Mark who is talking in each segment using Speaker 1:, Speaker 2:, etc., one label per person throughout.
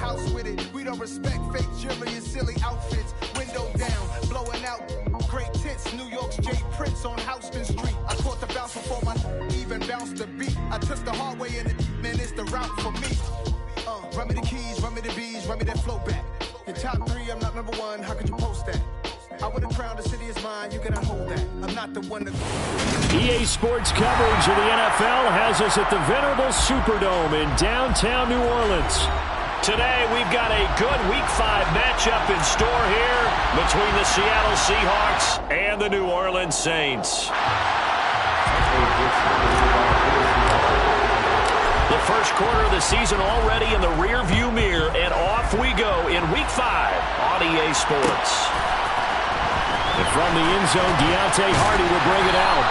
Speaker 1: house with it. We don't respect fake jewelry and silly outfits. Window down, blowing out great tits. New York's J. Prince on Houston Street. I caught the bounce before my even bounced the beat. I took the hard way and man, it's the route for me. Run me the keys, run me the bees, run me that flow back. Your top 3, I'm not number 1, how could you post that? I would have crowned the city is mine, you cannot hold that. I'm not the one that...
Speaker 2: EA Sports coverage of the NFL has us at the venerable Superdome in downtown New Orleans. Today, we've got a good Week 5 matchup in store here between the Seattle Seahawks and the New Orleans Saints. The first quarter of the season already in the rearview mirror, and off we go in Week 5 on EA Sports. And from the end zone, Deontay Hardy will bring it out.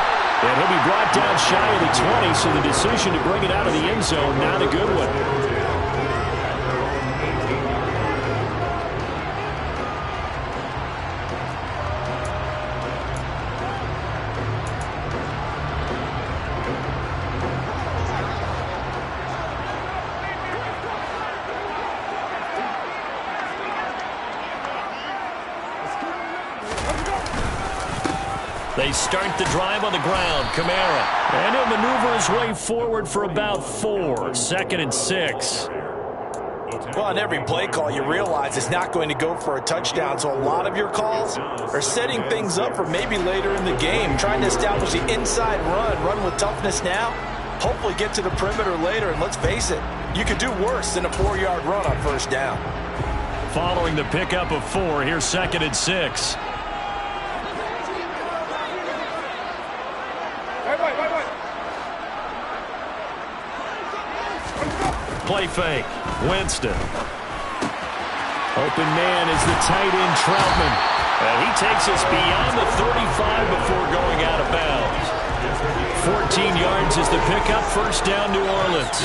Speaker 2: And he'll be brought down shy of the 20, so the decision to bring it out of the end zone, not a good one. They start the drive on the ground. Kamara. And he'll maneuver his way forward for about 4. 2nd and 6.
Speaker 3: Well, on every play call, you realize it's not going to go for a touchdown. So a lot of your calls are setting things up for maybe later in the game, trying to establish the inside run with toughness now, hopefully get to the perimeter later. And let's face it, you could do worse than a 4-yard run on first down.
Speaker 2: Following the pickup of 4, here's 2nd and 6. Play fake. Winston. Open man is the tight end Troutman. And he takes us beyond the 35 before going out of bounds. 14 yards is the pickup. First down, New Orleans.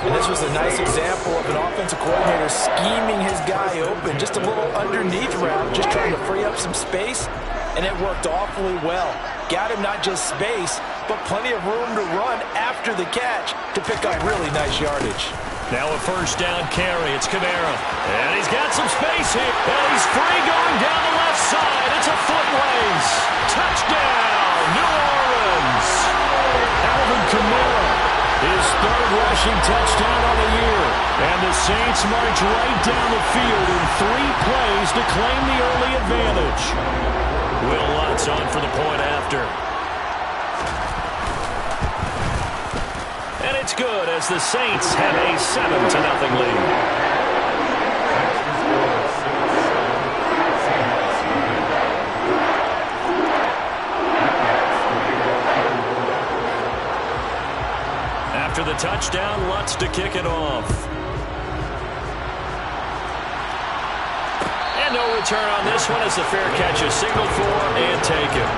Speaker 3: And this was a nice example of an offensive coordinator scheming his guy open. Just a little underneath route, just trying to free up some space. And it worked awfully well. Got him not just space, but plenty of room to run after the catch to pick up really nice yardage.
Speaker 2: Now a first down carry. It's Kamara. And he's got some space here. And he's free going down the left side. It's a foot race. Touchdown, New Orleans. Alvin Kamara, his 3rd rushing touchdown on the year. And the Saints march right down the field in 3 plays to claim the early advantage. Will Lutz on for the point after. And it's good as the Saints have a 7-0 lead. After the touchdown, Lutz to kick it off. And no return on this one as the fair catch is signaled for and taken.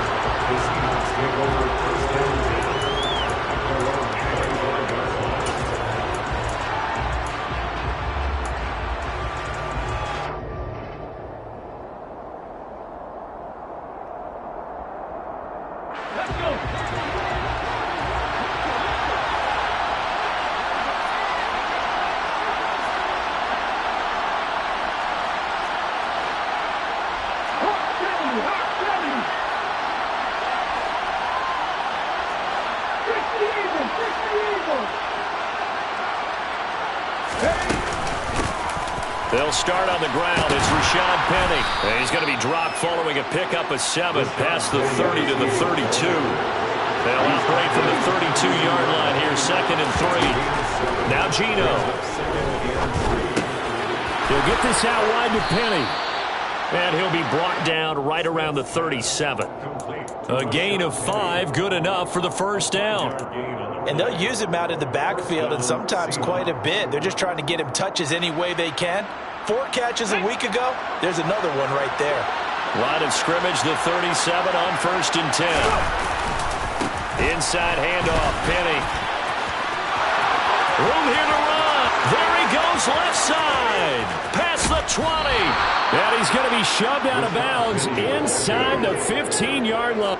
Speaker 2: They'll start on the ground. It's Rashad Penny. And he's going to be dropped following a pickup of 7 past the 30 to the 32. They'll operate from the 32-yard line here, 2nd and 3. Now Gino. He'll get this out wide to Penny. And he'll be brought down right around the 37. A gain of 5, good enough for the first down.
Speaker 3: And they'll use him out in the backfield, and sometimes quite a bit. They're just trying to get him touches any way they can. 4 catches a week ago, there's another one right there.
Speaker 2: Line of scrimmage, the 37 on 1st and 10. Inside handoff, Penny. Room here to run. There he goes, left side. Past the 20. And he's going to be shoved out of bounds inside the 15-yard line.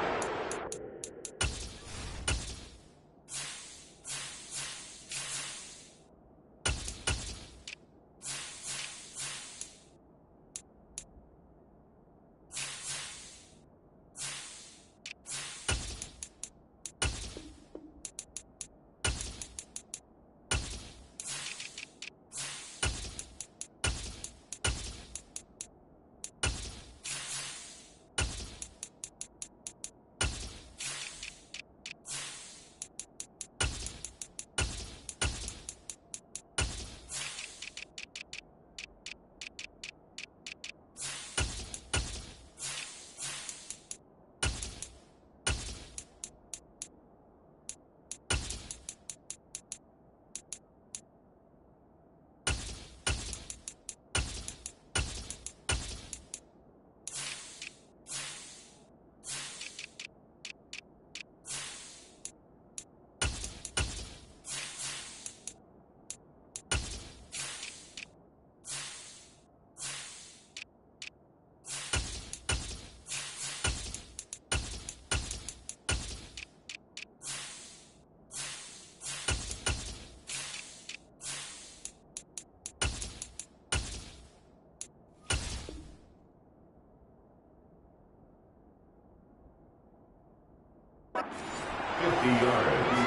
Speaker 4: 50 yards.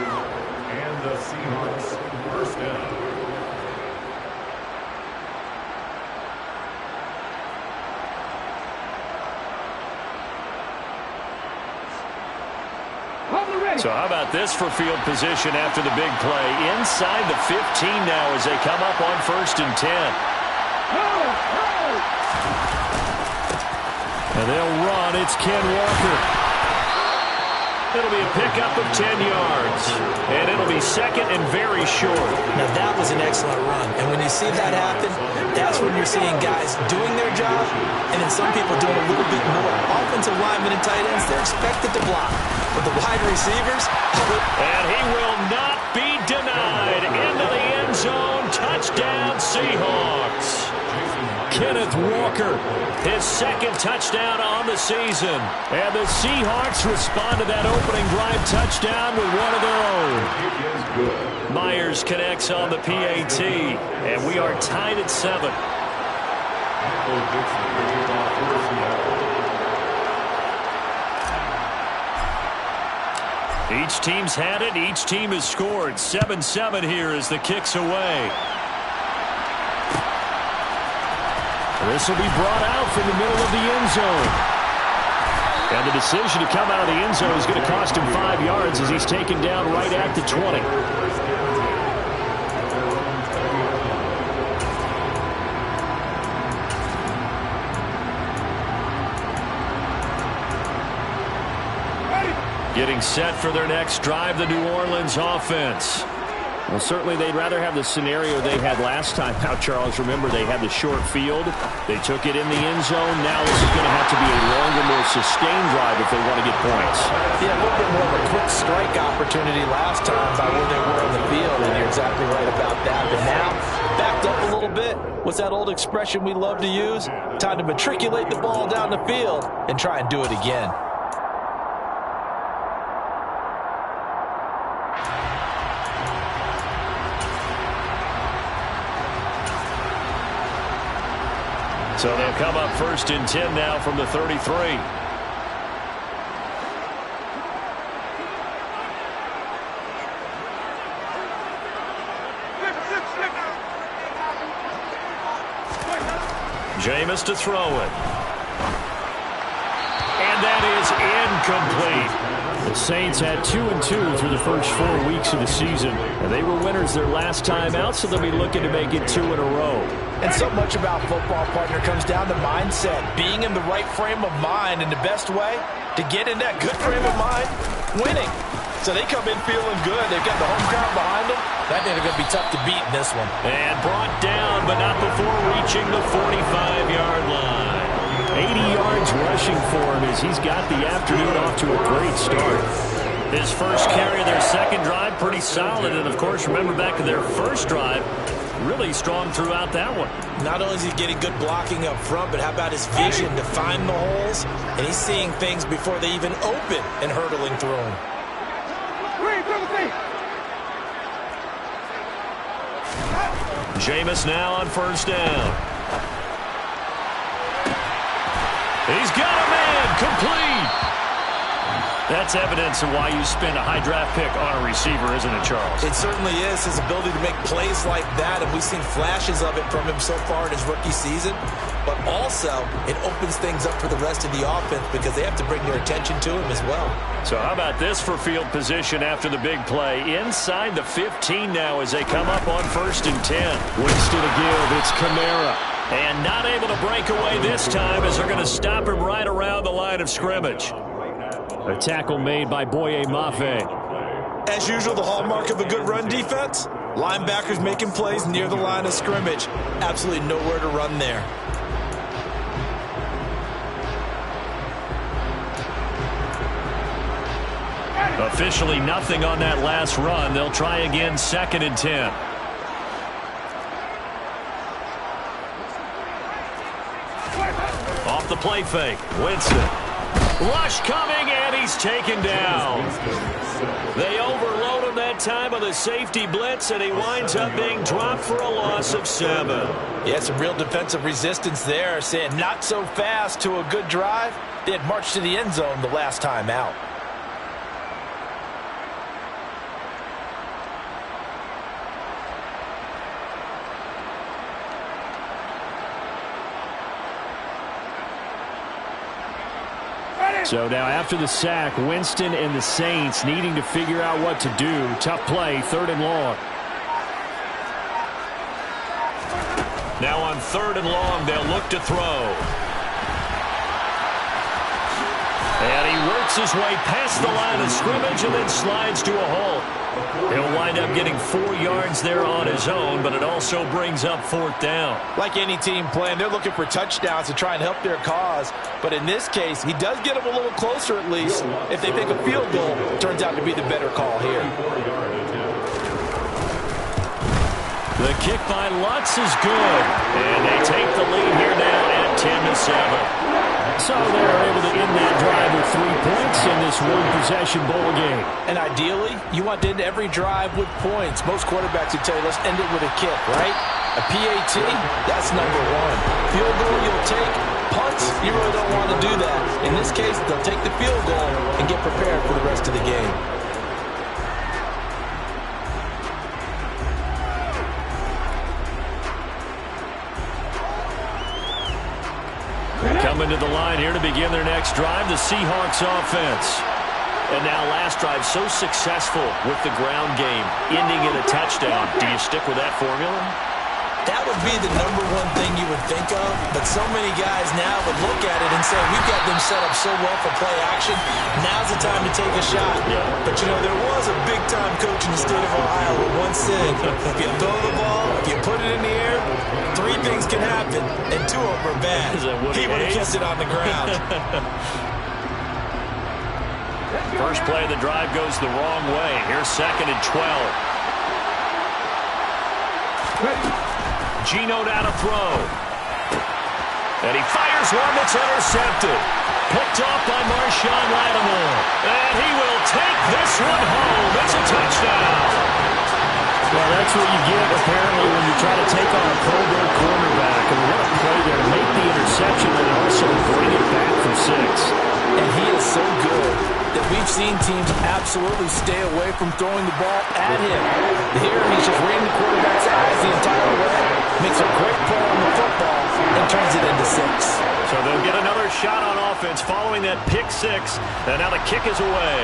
Speaker 4: And the Seahawks first down.
Speaker 2: So how about this for field position after the big play? Inside the 15 now as they come up on 1st and 10. And they'll run. It's Ken Walker. It'll be a pickup of 10 yards. And it'll be 2nd and very short.
Speaker 3: Now that was an excellent run. And when you see that happen, that's when you're seeing guys doing their job and then some people doing a little bit more. Offensive linemen and tight ends, they're expected to block. But the wide receivers...
Speaker 2: And he will not be denied. Into the end zone. Touchdown, Seahawks. Kenneth Walker, his 2nd touchdown on the season. And the Seahawks respond to that opening drive touchdown with one of their own. Myers connects on the PAT. And we are tied at 7. Each team's had it. Each team has scored. 7-7 here as the kick's away. This will be brought out from the middle of the end zone. And the decision to come out of the end zone is going to cost him 5 yards as he's taken down right at the 20. Getting set for their next drive, the New Orleans offense. Well, certainly they'd rather have the scenario they had last time out, Charles. Remember, they had the short field. They took it in the end zone. Now this is going to have to be a longer, more sustained drive if they want to get points.
Speaker 3: Yeah, a little bit more of a quick strike opportunity last time by where they were on the field, and you're exactly right about that. But now, backed up a little bit. What's that old expression we love to use? Time to matriculate the ball down the field and try and do it again.
Speaker 2: So they'll come up 1st and 10 now from the 33. Jameis to throw it. And that is incomplete. The Saints had 2-2 through the first 4 weeks of the season. And they were winners their last time out, so they'll be looking to make it 2 in a row.
Speaker 3: And so much about football, partner, comes down to mindset. Being in the right frame of mind, and the best way to get in that good frame of mind, winning. So they come in feeling good. They've got the home crowd behind them. That they're going to be tough to beat in this one.
Speaker 2: And brought down, but not before reaching the 45-yard line. 80 yards rushing for him as he's got the afternoon off to a great start. His first carry of their second drive, pretty solid. And, of course, remember back to their first drive, really strong throughout that one.
Speaker 3: Not only is he getting good blocking up front, but how about his vision to find the holes? And he's seeing things before they even open and hurtling through them.
Speaker 2: Jameis now on 1st down. He's got a man, complete. That's evidence of why you spend a high draft pick on a receiver, isn't it, Charles?
Speaker 3: It certainly is. His ability to make plays like that, and we've seen flashes of it from him so far in his rookie season. But also, it opens things up for the rest of the offense because they have to bring their attention to him as well.
Speaker 2: So how about this for field position after the big play? Inside the 15 now as they come up on 1st and 10. Winston to give. It's Kamara. And not able to break away this time as they're going to stop him right around the line of scrimmage. A tackle made by Boye Mafe.
Speaker 3: As usual, the hallmark of a good run defense, linebackers making plays near the line of scrimmage. Absolutely nowhere to run there.
Speaker 2: Officially nothing on that last run. They'll try again 2nd and 10. Off the play fake. Winston. Rush coming, and he's taken down. They overload him that time with a safety blitz, and he winds up being dropped for a loss of 7.
Speaker 3: Yeah, some real defensive resistance there, saying not so fast to a good drive. They had marched to the end zone the last time out.
Speaker 2: So now after the sack, Winston and the Saints needing to figure out what to do. Tough play, 3rd and long. Now on 3rd and long, they'll look to throw. And he works his way past the line of scrimmage and then slides to a halt. He'll wind up getting 4 yards there on his own, but it also brings up 4th down.
Speaker 3: Like any team playing, they're looking for touchdowns to try and help their cause. But in this case, he does get them a little closer at least. If they pick a field goal, it turns out to be the better call here.
Speaker 2: The kick by Lutz is good. And they take the lead here now at 10-7. So they're able to end that drive with 3 points in this one-possession bowl game.
Speaker 3: And ideally, you want to end every drive with points. Most quarterbacks would tell you, let's end it with a kick, right? A PAT, that's number 1. Field goal you'll take. Punts, you really don't want to do that. In this case, they'll take the field goal and get prepared for the rest of the game.
Speaker 2: Coming to the line here to begin their next drive, the Seahawks offense. And now last drive so successful with the ground game, ending in a touchdown. Do you stick with that formula?
Speaker 3: That would be the number 1 thing you would think of, but so many guys now would look at it and say, we've got them set up so well for play action, now's the time to take a shot.
Speaker 2: Yeah.
Speaker 3: But, you know, there was a big-time coach in the state of Ohio who once said, if you throw the ball, if you put it in the air, 3 things can happen, and 2 of them are bad. He would have kept it on the ground.
Speaker 2: First play of the drive goes the wrong way. Here's 2nd and 12. Geno down to throw. And he fires one that's intercepted. Picked off by Marshawn Lattimore. And he will take this one home. It's a touchdown. Well, that's what you get, apparently, when you try to take on a Pro Bowl cornerback. And what a play there to make the interception and also bring it back for 6.
Speaker 3: And he is so good that we've seen teams absolutely stay away from throwing the ball at him. Here, he's just reading the quarterback's eyes the entire way, makes a great play on the football, and turns it into 6.
Speaker 2: So they'll get another shot on offense following that pick 6, and now the kick is away.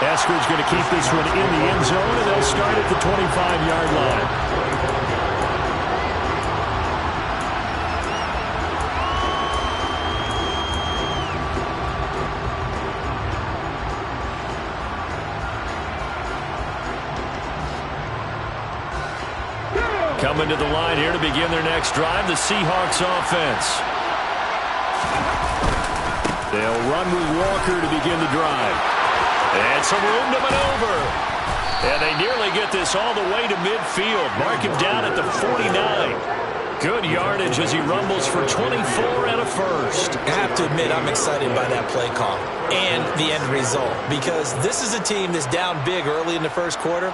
Speaker 2: Eskridge going to keep this one in the end zone, and they'll start at the 25-yard line. Coming to the line here to begin their next drive, the Seahawks offense. They'll run with Walker to begin the drive. And some room to maneuver. And they nearly get this all the way to midfield. Mark him down at the 49. Good yardage as he rumbles for 24 and a first.
Speaker 3: I have to admit, I'm excited by that play call and the end result, because this is a team that's down big early in the first quarter.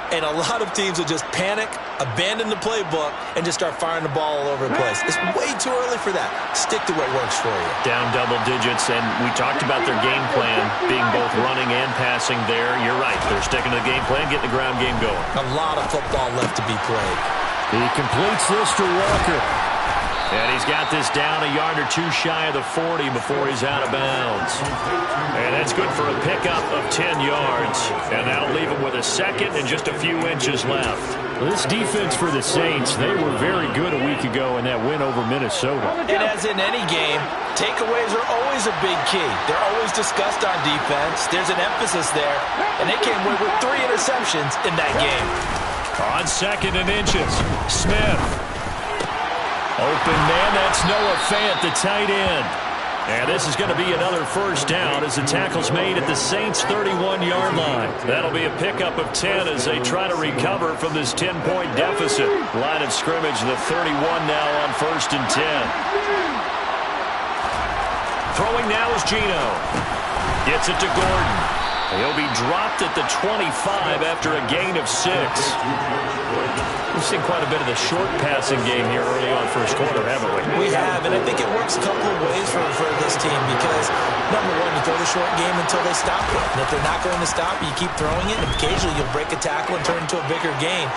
Speaker 3: And a lot of teams will just panic, abandon the playbook, and just start firing the ball all over the place. It's way too early for that. Stick to what works for you.
Speaker 2: Down double digits, and we talked about their game plan being both running and passing there. You're right. They're sticking to the game plan, getting the ground game going.
Speaker 3: A lot of football left to be played.
Speaker 2: He completes this to Walker. And he's got this down a yard or 2 shy of the 40 before he's out of bounds. And that's good for a pickup of 10 yards. And that'll leave him with a second and just a few inches left. Well, this defense for the Saints, they were very good a week ago in that win over Minnesota.
Speaker 3: And as in any game, takeaways are always a big key. They're always discussed on defense. There's an emphasis there. And they came away with 3 interceptions in that game.
Speaker 2: On 2nd and inches, Smith. Open man, that's Noah Fant, the tight end. And this is going to be another first down as the tackle's made at the Saints' 31-yard line. That'll be a pickup of 10 as they try to recover from this 10-point deficit. Line of scrimmage, the 31 now on 1st and 10. Throwing now is Geno. Gets it to Gordon. He'll be dropped at the 25 after a gain of 6. We've seen quite a bit of the short passing game here early on first quarter, haven't we?
Speaker 3: We have, and I think it works a couple of ways for this team because, number one, you throw the short game until they stop it. And if they're not going to stop, you keep throwing it, and occasionally you'll break a tackle and turn it into a bigger gain.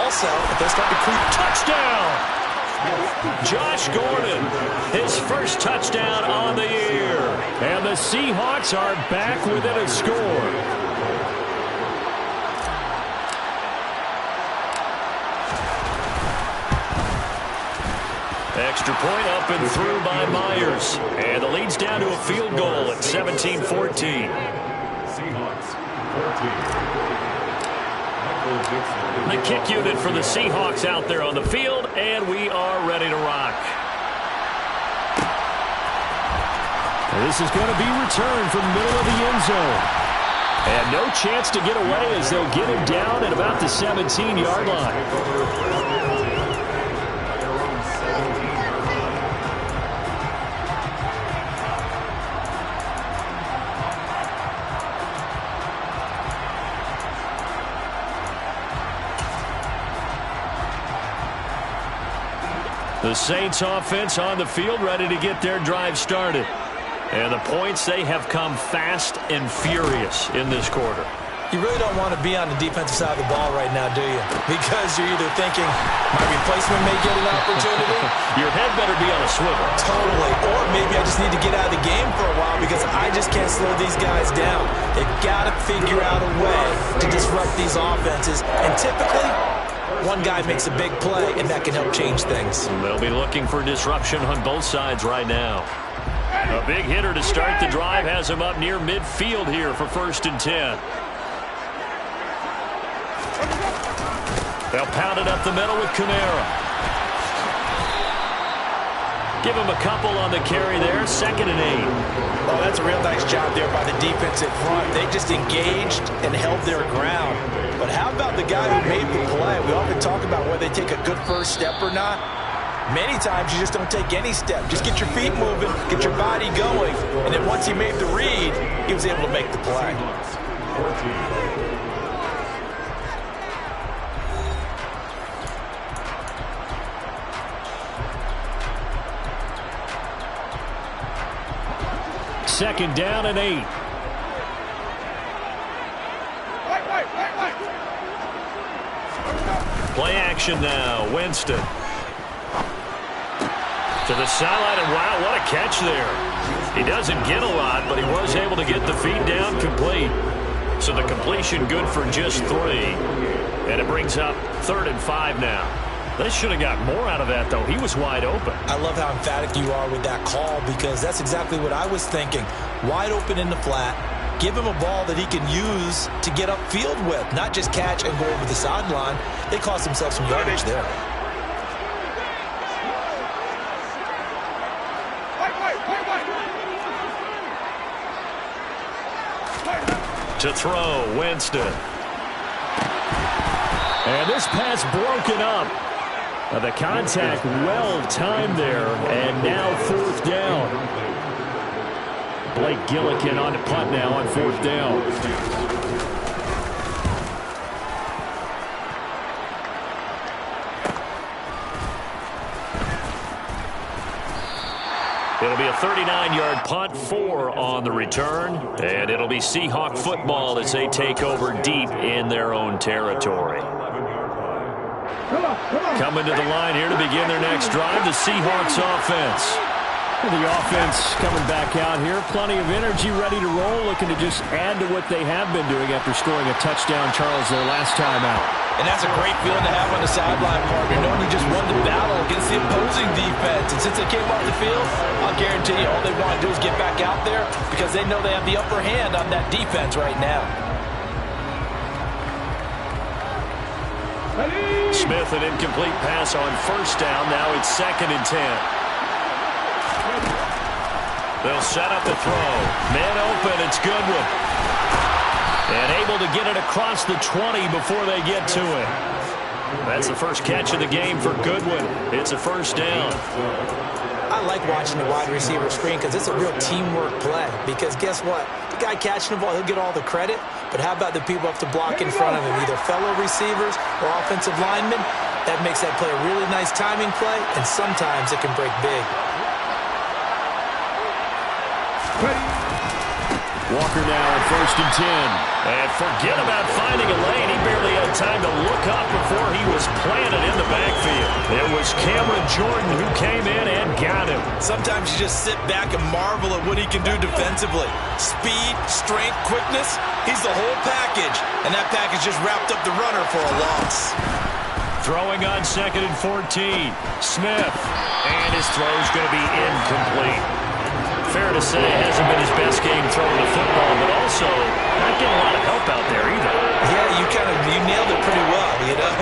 Speaker 3: Also, if they start to creep,
Speaker 2: touchdown! Josh Gordon, his first touchdown on the year. And the Seahawks are back within a score. Extra point up and through by Myers. And the lead's down to a field goal at 17-14.
Speaker 4: Seahawks, 14.
Speaker 2: The kick unit for the Seahawks out there on the field, and we are ready to rock. This is going to be returned from the middle of the end zone. And no chance to get away as they'll get him down at about the 17-yard line. The Saints offense on the field ready to get their drive started. And the points, they have come fast and furious in this quarter.
Speaker 3: You really don't want to be on the defensive side of the ball right now, do you? Because you're either thinking, my replacement may get an opportunity.
Speaker 2: Your head better be on a swivel.
Speaker 3: Totally. Or maybe I just need to get out of the game for a while because I just can't slow these guys down. They've got to figure out a way to disrupt these offenses. And typically, one guy makes a big play, and that can help change things.
Speaker 2: They'll be looking for disruption on both sides right now. A big hitter to start the drive has him up near midfield here for 1st and 10. They'll pound it up the middle with Kamara. Give him a couple on the carry there, 2nd and 8.
Speaker 3: Oh, that's a real nice job there by the defensive front. They just engaged and held their ground. But how about the guy who made the play? We often talk about whether they take a good first step or not. Many times you just don't take any step. Just get your feet moving, get your body going. And then once he made the read, he was able to make the play.
Speaker 4: 14.
Speaker 2: Second down and 8. Play action now. Winston. To the sideline, and wow, what a catch there. He doesn't get a lot, but he was able to get the feet down complete. So the completion good for just 3. And it brings up 3rd and 5 now. They should have got more out of that, though. He was wide open.
Speaker 3: I love how emphatic you are with that call because that's exactly what I was thinking. Wide open in the flat. Give him a ball that he can use to get upfield with, not just catch and go over the sideline. They cost themselves some yardage there.
Speaker 2: To throw, Winston. And this pass broken up. The contact well timed there, and now 4th down. Blake Gillikin on to punt now on 4th down. It'll be a 39-yard punt, 4 on the return, and it'll be Seahawk football as they take over deep in their own territory. Coming to the line here to begin their next drive, the Seahawks offense. The offense coming back out here. Plenty of energy, ready to roll, looking to just add to what they have been doing after scoring a touchdown, Charles, their last time out.
Speaker 3: And that's a great feeling to have on the sideline, partner, knowing you just won the battle against the opposing defense. And since they came off the field, I'll guarantee you all they want to do is get back out there because they know they have the upper hand on that defense right now.
Speaker 2: Smith, an incomplete pass on 1st down. Now it's 2nd and 10. They'll set up the throw. Man open, it's Goodwin. And able to get it across the 20 before they get to it. That's the first catch of the game for Goodwin. It's a 1st down.
Speaker 3: I like watching the wide receiver screen because it's a real teamwork play. Because guess what? The guy catching the ball, he'll get all the credit. But how about the people up to block in front of him, either fellow receivers or offensive linemen? That makes that play a really nice timing play, and sometimes it can break big.
Speaker 2: Walker now at 1st and 10. And forget about finding a lane. He barely had time to look up before he was planted in the backfield. It was Cameron Jordan who came in and got him.
Speaker 3: Sometimes you just sit back and marvel at what he can do defensively. Speed, strength, quickness, he's the whole package. And that package just wrapped up the runner for a loss.
Speaker 2: Throwing on 2nd and 14. Smith. And his throw's going to be incomplete. Fair to say it hasn't been his best game throwing the football, but also not getting a lot of help out there either.
Speaker 3: Yeah, you nailed it pretty well, you know.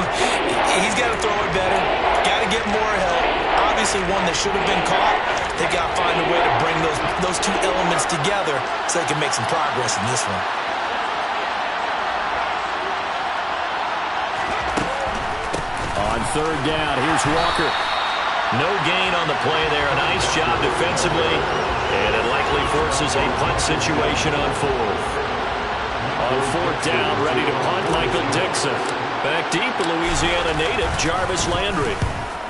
Speaker 3: He's got to throw it better, got to get more help. Obviously one that should have been caught. They got to find a way to bring those two elements together so they can make some progress in this one.
Speaker 2: On 3rd down, here's Walker. No gain on the play there. A nice job defensively. And it likely forces a punt situation on 4th. On 4th down, ready to punt, Michael Dixon. Back deep, the Louisiana native, Jarvis Landry.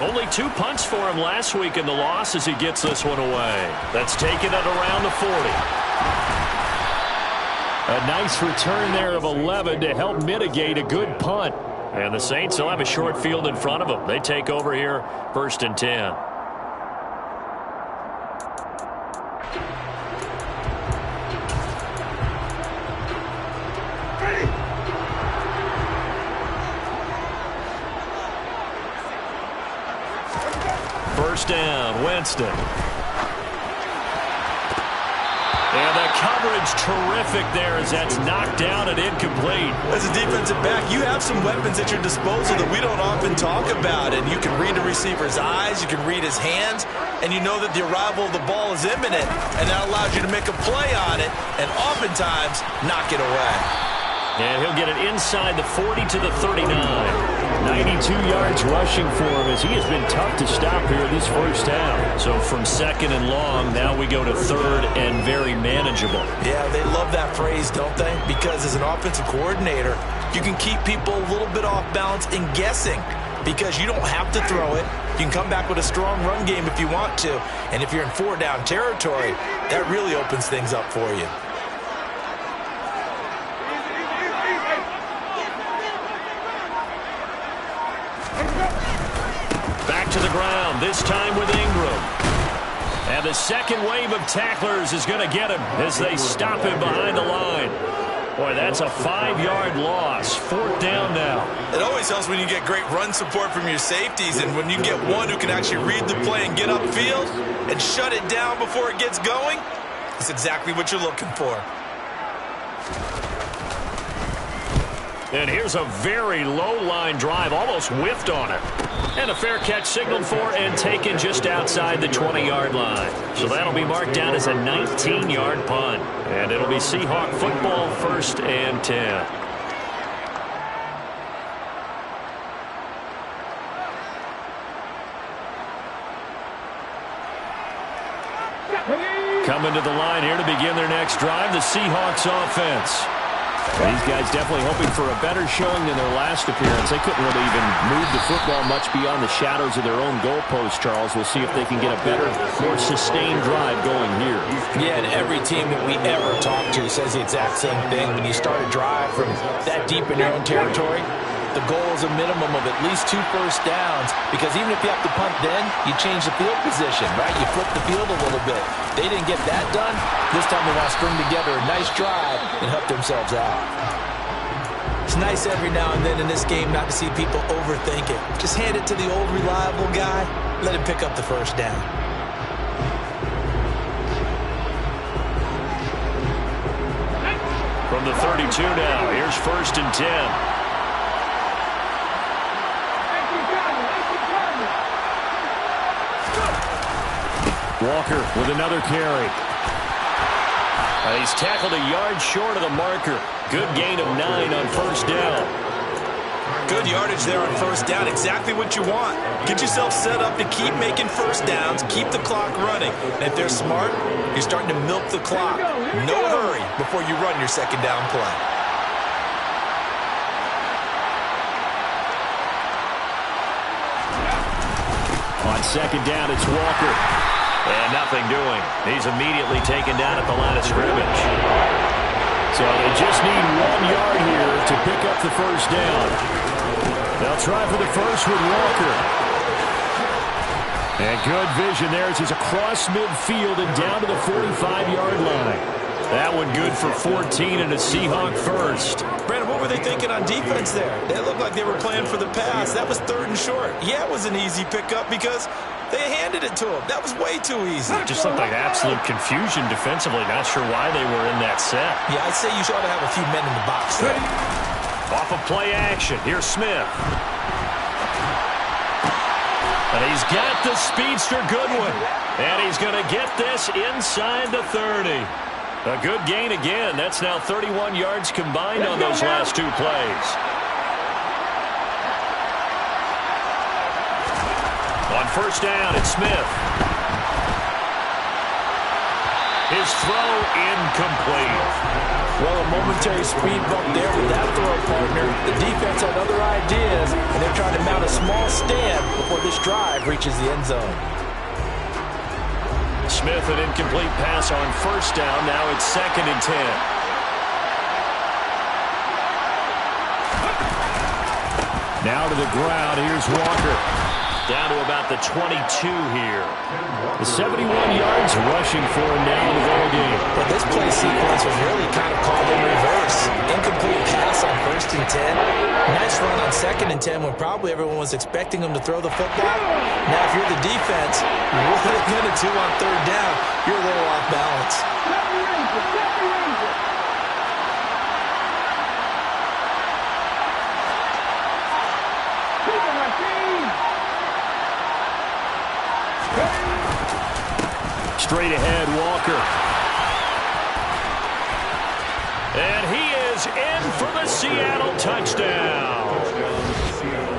Speaker 2: Only 2 punts for him last week in the loss as he gets this one away. That's taken at around the 40. A nice return there of 11 to help mitigate a good punt. And the Saints will have a short field in front of them. They take over here, 1st and 10. First down, Winston. And the coverage terrific there as that's knocked down and incomplete.
Speaker 3: As a defensive back, you have some weapons at your disposal that we don't often talk about. And you can read the receiver's eyes, you can read his hands, and you know that the arrival of the ball is imminent. And that allows you to make a play on it and oftentimes knock it away.
Speaker 2: And he'll get it inside the 40 to the 39. 92 yards rushing for him as he has been tough to stop here this first half. So from 2nd and long, now we go to 3rd and very manageable.
Speaker 3: Yeah, they love that phrase, don't they? Because as an offensive coordinator, you can keep people a little bit off balance and guessing because you don't have to throw it. You can come back with a strong run game if you want to. And if you're in 4-down territory, that really opens things up for you.
Speaker 2: Back to the ground, this time with Ingram. And the second wave of tacklers is going to get him as they stop him behind the line. Boy, that's a 5-yard loss. 4th down now.
Speaker 3: It always helps when you get great run support from your safeties, and when you get one who can actually read the play and get upfield and shut it down before it gets going, it's exactly what you're looking for.
Speaker 2: And here's a very low-line drive, almost whiffed on it. And a fair catch signaled for and taken just outside the 20-yard line. So that'll be marked down as a 19-yard punt. And it'll be Seahawk football, 1st and 10. Coming to the line here to begin their next drive, the Seahawks offense. These guys definitely hoping for a better showing than their last appearance. They couldn't really even move the football much beyond the shadows of their own goalpost, Charles. We'll see if they can get a better, more sustained drive going here.
Speaker 3: Yeah, and every team that we ever talk to says the exact same thing. When you start a drive from that deep in your own territory, the goal is a minimum of at least 2 first downs, because even if you have to punt then, you change the field position, right? You flip the field a little bit. They didn't get that done. This time they want to string together a nice drive and help themselves out. It's nice every now and then in this game not to see people overthink it. Just hand it to the old reliable guy. Let him pick up the first down.
Speaker 2: From the 32 now, here's 1st and 10. Walker with another carry. He's tackled a yard short of the marker. Good gain of 9 on 1st down.
Speaker 3: Good yardage there on 1st down. Exactly what you want. Get yourself set up to keep making first downs, keep the clock running. And if they're smart, you're starting to milk the clock. No hurry before you run your 2nd down play.
Speaker 2: On 2nd down, it's Walker. And nothing doing. He's immediately taken down at the line of scrimmage. So they just need 1 yard here to pick up the first down. They'll try for the first with Walker. And good vision there as he's across midfield and down to the 45-yard line. That one good for 14 and a Seahawk first.
Speaker 3: Brandon, what were they thinking on defense there? They looked like they were playing for the pass. That was 3rd and short. Yeah, it was an easy pickup because they handed it to him. That was way too easy.
Speaker 2: It just looked like absolute confusion defensively. Not sure why they were in that set.
Speaker 3: Yeah, I'd say you ought to have a few men in the box there.
Speaker 2: Off of play action. Here's Smith. And he's got the speedster Goodwin. And he's going to get this inside the 30. A good gain again. That's now 31 yards combined on those last 2 plays. On first down, it's Smith. His throw incomplete.
Speaker 3: Well, a momentary speed bump there with that throw, partner. The defense had other ideas, and they're trying to mount a small stand before this drive reaches the end zone.
Speaker 2: Smith, an incomplete pass on first down. Now it's 2nd and 10. Now to the ground. Here's Walker. Down to about the 22 here. The 71 yards rushing for him now in the ball game.
Speaker 3: But this play sequence was really kind of called in reverse. Incomplete pass on 1st and 10. Nice run on 2nd and 10 when probably everyone was expecting him to throw the football. Now, if you're the defense, what are they going to do on 3rd down? You're a little off balance.
Speaker 2: Straight ahead, Walker. And he is in for the Seattle touchdown.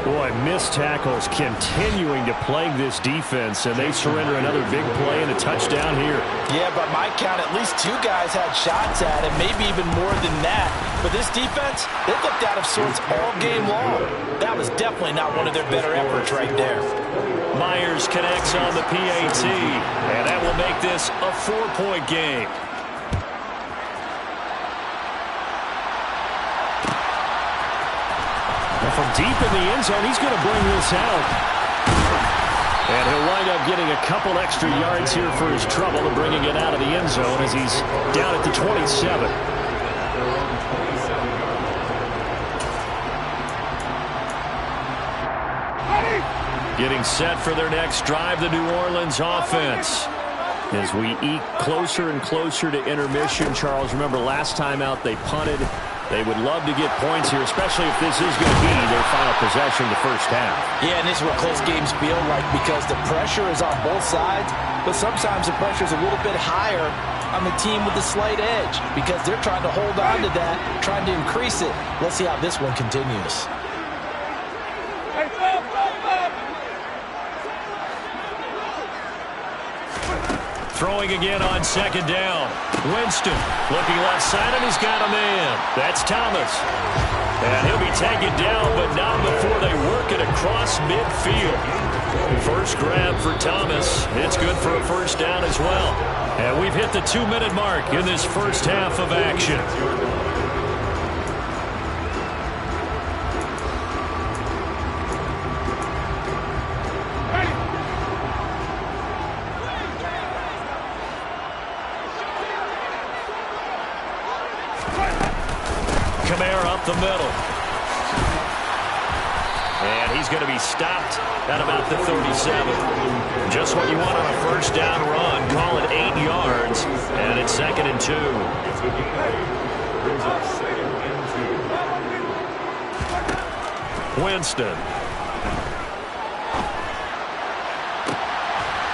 Speaker 2: Boy, missed tackles continuing to plague this defense, and they surrender another big play and a touchdown here.
Speaker 3: Yeah, by my count, at least 2 guys had shots at it, maybe even more than that. But this defense, they looked out of sorts all game long. That was definitely not one of their better efforts right there.
Speaker 2: Myers connects on the PAT, and that will make this a 4-point game. And from deep in the end zone, he's going to bring this out. And he'll wind up getting a couple extra yards here for his trouble and bringing it out of the end zone as he's down at the 27. Getting set for their next drive, the New Orleans offense. As we eke closer and closer to intermission, Charles, remember last time out they punted. They would love to get points here, especially if this is going to be their final possession of the first half.
Speaker 3: Yeah, and this is what close games feel like because the pressure is on both sides, but sometimes the pressure is a little bit higher on the team with the slight edge because they're trying to hold on to that, trying to increase it. Let's see how this one continues.
Speaker 2: Throwing again on 2nd down. Winston looking left side, and he's got a man. That's Thomas. And he'll be taken down, but not before they work it across midfield. First grab for Thomas. It's good for a first down as well. And we've hit the 2-minute mark in this first half of action. The middle. And he's going to be stopped at about the 37. Just what you want on a first down run. Call it 8 yards. And it's 2nd and 2. Winston.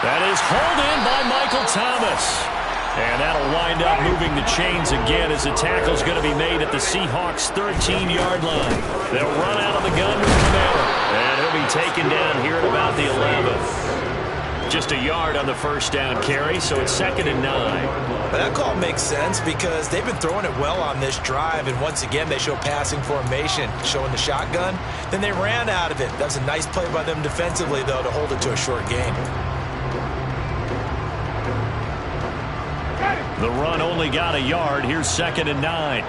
Speaker 2: That is hauled in by Michael Thomas. And that'll wind up moving the chains again as the tackle's going to be made at the Seahawks' 13-yard line. They'll run out of the gun with Camara. And he'll be taken down here at about the 11. Just a yard on the first down carry, so it's 2nd and 9.
Speaker 3: But that call makes sense because they've been throwing it well on this drive, and once again they show passing formation, showing the shotgun. Then they ran out of it. That was a nice play by them defensively, though, to hold it to a short gain.
Speaker 2: The run only got a yard. Here's 2nd and 9.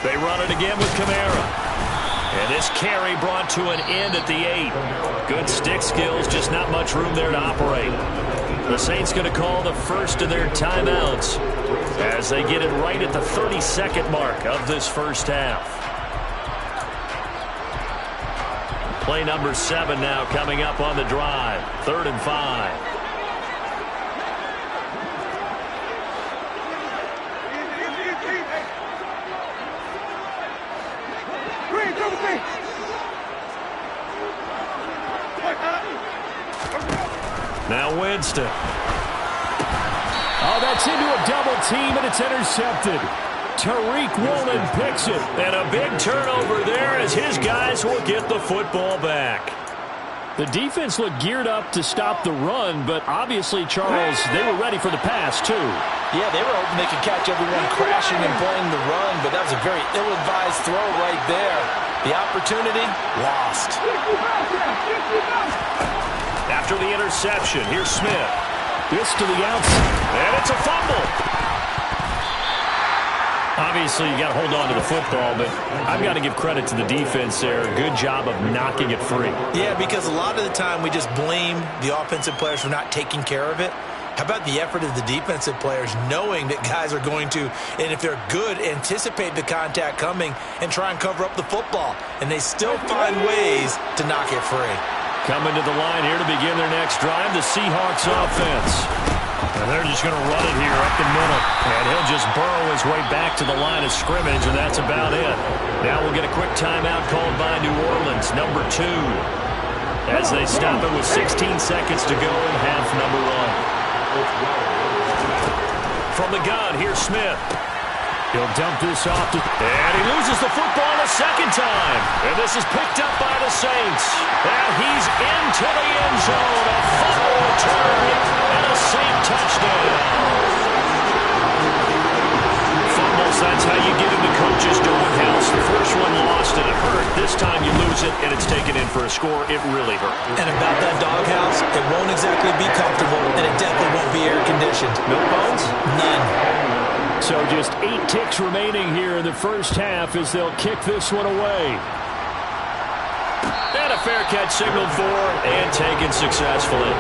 Speaker 2: They run it again with Kamara. And this carry brought to an end at the 8. Good stick skills, just not much room there to operate. The Saints going to call the first of their timeouts as they get it right at the 30-second mark of this first half. Play number 7 now coming up on the drive. 3rd and 5. Now Winston.
Speaker 5: Oh, that's into a double team, and it's intercepted. Tariq Woolen picks it.
Speaker 2: And a big turnover there as his guys will get the football back.
Speaker 5: The defense looked geared up to stop the run, but obviously, Charles, they were ready for the pass, too.
Speaker 3: Yeah, they were hoping they could catch everyone crashing and playing the run, but that was a very ill-advised throw right there. The opportunity, lost.
Speaker 2: After the interception, here's Smith.
Speaker 5: This to the outside.
Speaker 2: And it's a fumble.
Speaker 5: Obviously, you got to hold on to the football, but I've got to give credit to the defense there. Good job of knocking it free.
Speaker 3: Yeah, because a lot of the time we just blame the offensive players for not taking care of it. How about the effort of the defensive players knowing that guys are going to, and if they're good, anticipate the contact coming and try and cover up the football. And they still find ways to knock it free.
Speaker 2: Coming to the line here to begin their next drive, the Seahawks offense. And they're just going to run it here up the middle. And he'll just burrow his way back to the line of scrimmage, and that's about it. Now we'll get a quick timeout called by New Orleans, number 2. As they stop it with 16 seconds to go in half number 1. From the gun, here's Smith.
Speaker 5: He'll dump this off to...
Speaker 2: And he loses the football a second time. And this is picked up by the Saints. And he's into the end zone. A fumble return and a Saint touchdown. Fumbles, that's how you get in the coach's doghouse. The first one lost and it hurt. This time you lose it and it's taken in for a score. It really hurt.
Speaker 3: And about that doghouse, it won't exactly be comfortable, and it definitely won't be air-conditioned.
Speaker 2: No bones?
Speaker 3: None.
Speaker 5: So just 8 ticks remaining here in the first half as they'll kick this one away.
Speaker 2: And a fair catch signaled for and taken successfully.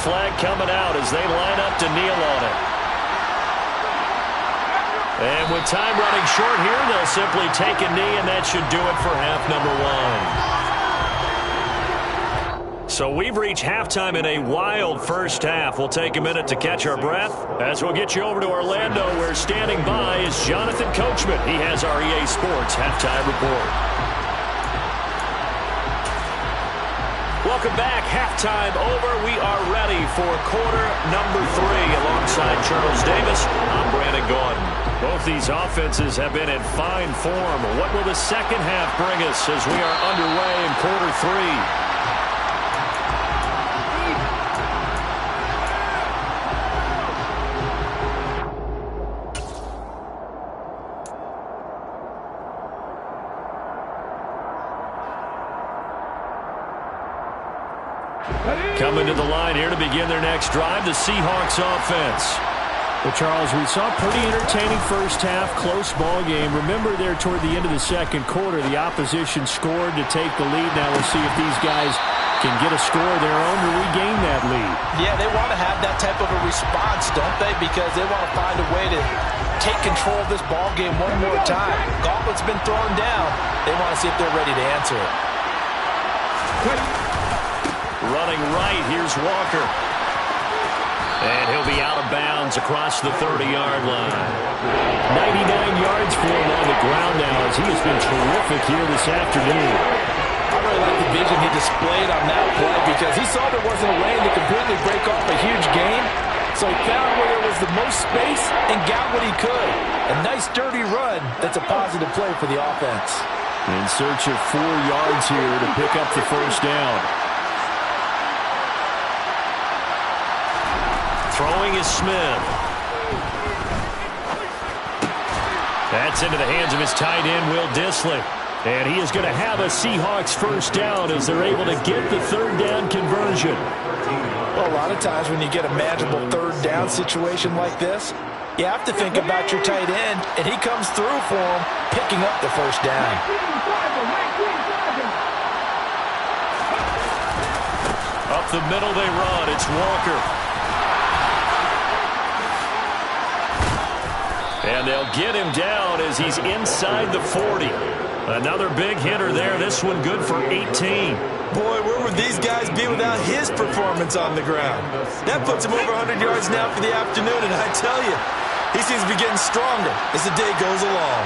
Speaker 2: Flag coming out as they line up to kneel on it. And with time running short here, they'll simply take a knee, and that should do it for half number 1. So we've reached halftime in a wild first half. We'll take a minute to catch our breath as we'll get you over to Orlando, where standing by is Jonathan Coachman. He has our EA Sports halftime report. Welcome back. Halftime over. We are ready for quarter number 3. Alongside Charles Davis, I'm Brandon Gordon.
Speaker 5: Both these offenses have been in fine form. What will the second half bring us as we are underway in quarter 3?
Speaker 2: Coming to the line here to begin their next drive, the Seahawks offense.
Speaker 5: Well, Charles, we saw a pretty entertaining first half, close ball game. Remember there toward the end of the second quarter, the opposition scored to take the lead. Now we'll see if these guys can get a score of their own to regain that lead.
Speaker 3: Yeah, they want to have that type of a response, don't they? Because they want to find a way to take control of this ball game one more time. Gauntlet's been thrown down. They want to see if they're ready to answer it.
Speaker 2: Running right, here's Walker. And he'll be out of bounds across the 30-yard line.
Speaker 5: 99 yards for him on the ground now as he has been terrific here this afternoon.
Speaker 3: I really like the vision he displayed on that play because he saw there wasn't a lane to completely break off a huge gain. So he found where there was the most space and got what he could. A nice, dirty run that's a positive play for the offense.
Speaker 5: In search of 4 yards here to pick up the first down.
Speaker 2: Throwing is Smith. That's into the hands of his tight end, Will Dissly. And he is going to have a Seahawks first down as they're able to get the third down conversion.
Speaker 3: Well, a lot of times when you get a manageable third down situation like this, you have to think about your tight end, and he comes through for him, picking up the first down.
Speaker 2: Up the middle they run. It's Walker. And they'll get him down as he's inside the 40. Another big hitter there. This one good for 18.
Speaker 3: Boy, where would these guys be without his performance on the ground? That puts him over 100 yards now for the afternoon, and I tell you, he seems to be getting stronger as the day goes along.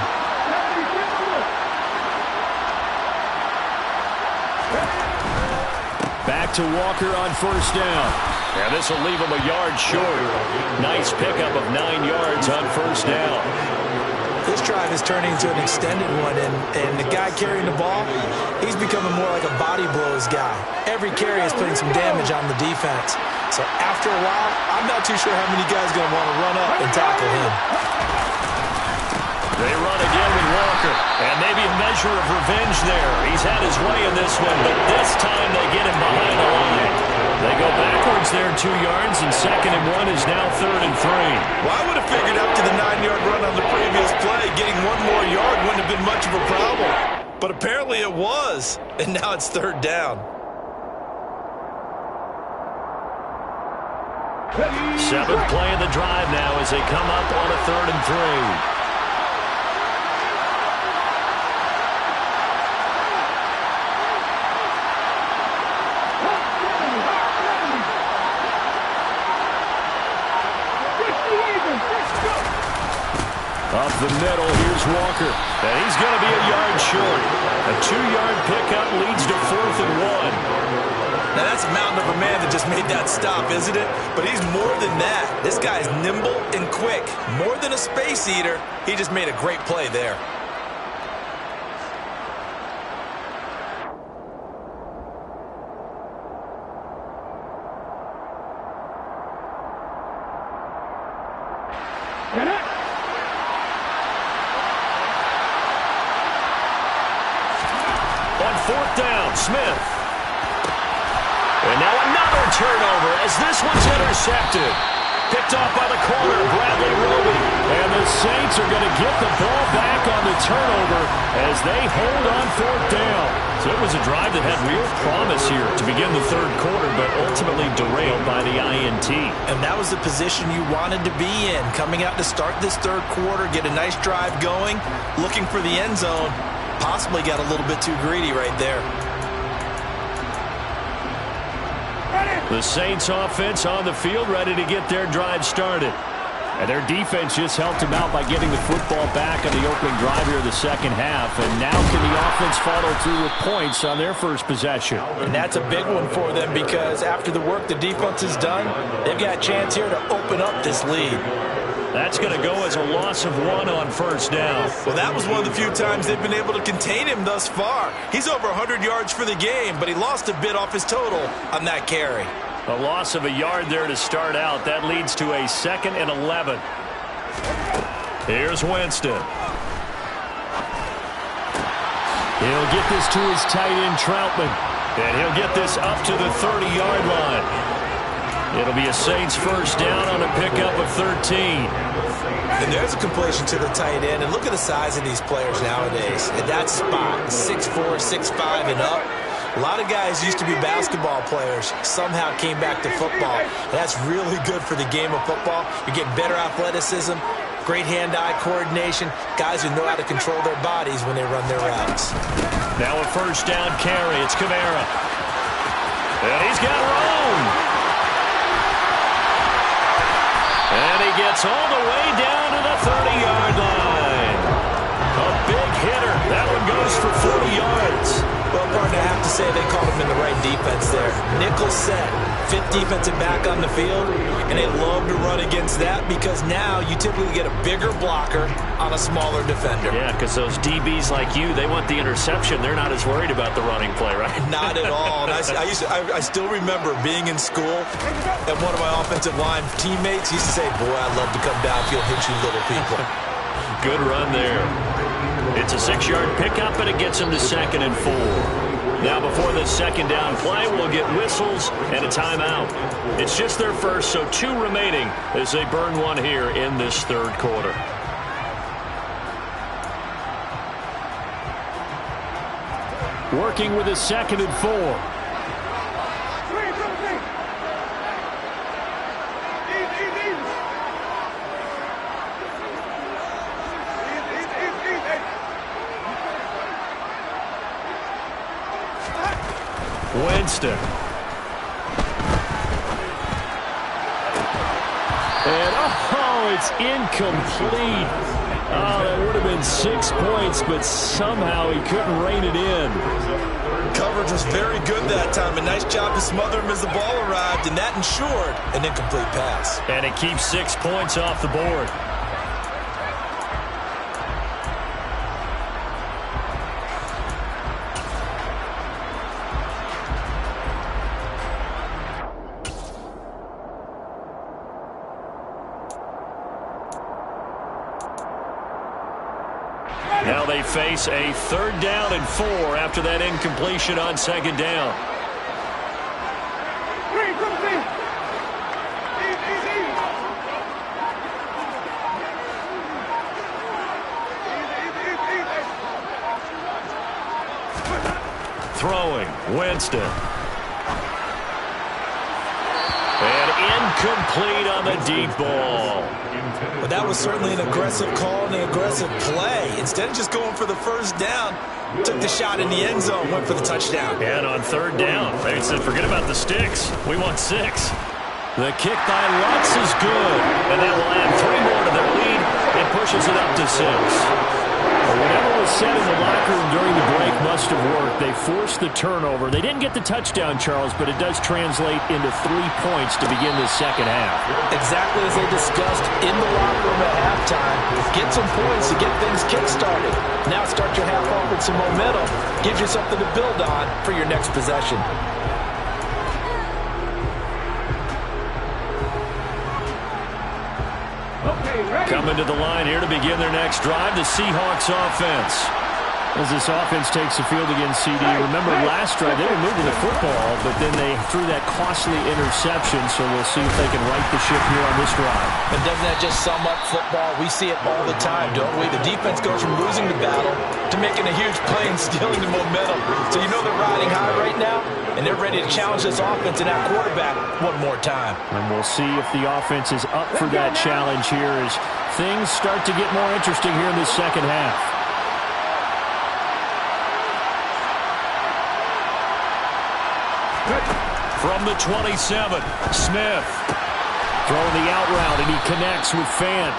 Speaker 5: Back to Walker on first down.
Speaker 2: And this will leave him a yard short. Nice pickup of 9 yards on first down.
Speaker 3: This drive is turning into an extended one, and the guy carrying the ball, he's becoming more like a body blows guy. Every carry is putting some damage on the defense. So after a while, I'm not too sure how many guys are going to want to run up and tackle him.
Speaker 2: They run again with Walker, and maybe a measure of revenge there. He's had his way in this one, but this time they get him behind the line. They go backwards there 2 yards, and 2nd and 1 is now 3rd and 3.
Speaker 3: Well, I would have figured up to the 9-yard run on the previous play, getting 1 more yard wouldn't have been much of a problem. But apparently it was, and now it's 3rd down.
Speaker 2: 7th play of the drive now as they come up on a 3rd and 3.
Speaker 5: Up the middle, here's Walker.
Speaker 2: And he's going to be a yard short. A 2-yard pickup leads to 4th and 1.
Speaker 3: Now that's a mountain of a man that just made that stop, isn't it? But he's more than that. This guy's nimble and quick. More than a space eater, he just made a great play there.
Speaker 2: On 4th down, Smith. And now another turnover as this one's intercepted. Picked off by the corner, Bradley Roby.
Speaker 5: And the Saints are going to get the ball back on the turnover as they hold on 4th down.
Speaker 2: So it was a drive that had real promise here to begin the 3rd quarter, but ultimately derailed by the INT.
Speaker 3: And that was the position you wanted to be in. Coming out to start this 3rd quarter, get a nice drive going, looking for the end zone. Possibly got a little bit too greedy right there.
Speaker 5: The Saints offense on the field ready to get their drive started. And their defense just helped them out by getting the football back on the opening drive here of the 2nd half. And now can the offense follow through with points on their first possession?
Speaker 3: And that's a big one for them because after the work the defense has done, they've got a chance here to open up this lead.
Speaker 2: That's going to go as a loss of 1 on first down.
Speaker 3: Well, that was one of the few times they've been able to contain him thus far. He's over 100 yards for the game, but he lost a bit off his total on that carry.
Speaker 2: A loss of a yard there to start out. That leads to a 2nd and 11. Here's Winston.
Speaker 5: He'll get this to his tight end, Troutman.
Speaker 2: And he'll get this up to the 30-yard line. It'll be a Saints first down on a pickup of 13.
Speaker 3: And there's a completion to the tight end. And look at the size of these players nowadays. At that spot, 6'4", 6'5", and up. A lot of guys used to be basketball players, somehow came back to football. That's really good for the game of football. You get better athleticism, great hand-eye coordination, guys who know how to control their bodies when they run their routes.
Speaker 2: Now a first down carry. It's Kamara. And he's got room. And he gets all the way down to the 30-yard line. A big hitter. That one goes for 40 yards.
Speaker 3: Well, partner, I have to say they called him in the right defense there. Nickel set, fifth defensive back on the field, and they love to run against that because now you typically get a bigger blocker on a smaller defender.
Speaker 2: Yeah, because those DBs like you, they want the interception. They're not as worried about the running play, right?
Speaker 3: Not at all. And I still remember being in school, and one of my offensive line teammates used to say, boy, I love to come downfield, hit you little people.
Speaker 2: Good run there. It's a 6-yard pickup, and it gets him to 2nd and 4. Now, before the second down play, we'll get whistles and a timeout. It's just their first, so 2 remaining as they burn one here in this third quarter. Working with a 2nd and 4. Winston. And, oh, it's incomplete. Oh, that would have been 6 points, but somehow he couldn't rein it in.
Speaker 3: Coverage was very good that time. A nice job to smother him as the ball arrived, and that ensured an incomplete pass.
Speaker 2: And it keeps 6 points off the board. Now they face a 3rd down and 4 after that incompletion on 2nd down. Throwing, Winston. And incomplete on the deep ball.
Speaker 3: But that was certainly an aggressive call and an aggressive play. Instead of just going for the first down, took the shot in the end zone, went for the touchdown.
Speaker 2: And on 3rd down, they said, forget about the sticks. We want 6. The kick by Lutz is good. And that will add 3 more to their lead. It pushes it up to 6. Whatever was said in the locker room during the break must have worked. They forced the turnover. They didn't get the touchdown, Charles, but it does translate into 3 points to begin the second half.
Speaker 3: Exactly as they discussed in the locker room at halftime. Get some points to get things kick-started. Now start your half off with some momentum. Gives you something to build on for your next possession.
Speaker 2: Coming to the line here to begin their next drive, the Seahawks offense. As this offense takes the field against CD. Remember last drive, they were moving the football, but then they threw that costly interception, so we'll see if they can right the ship here on this drive.
Speaker 3: And doesn't that just sum up football? We see it all the time, don't we? The defense goes from losing the battle to making a huge play and stealing the momentum. So you know they're riding high right now, and they're ready to challenge this offense and that quarterback one more time.
Speaker 2: And we'll see if the offense is up for that challenge here as things start to get more interesting here in the second half. From the 27, Smith throwing the out route, and he connects with Fant.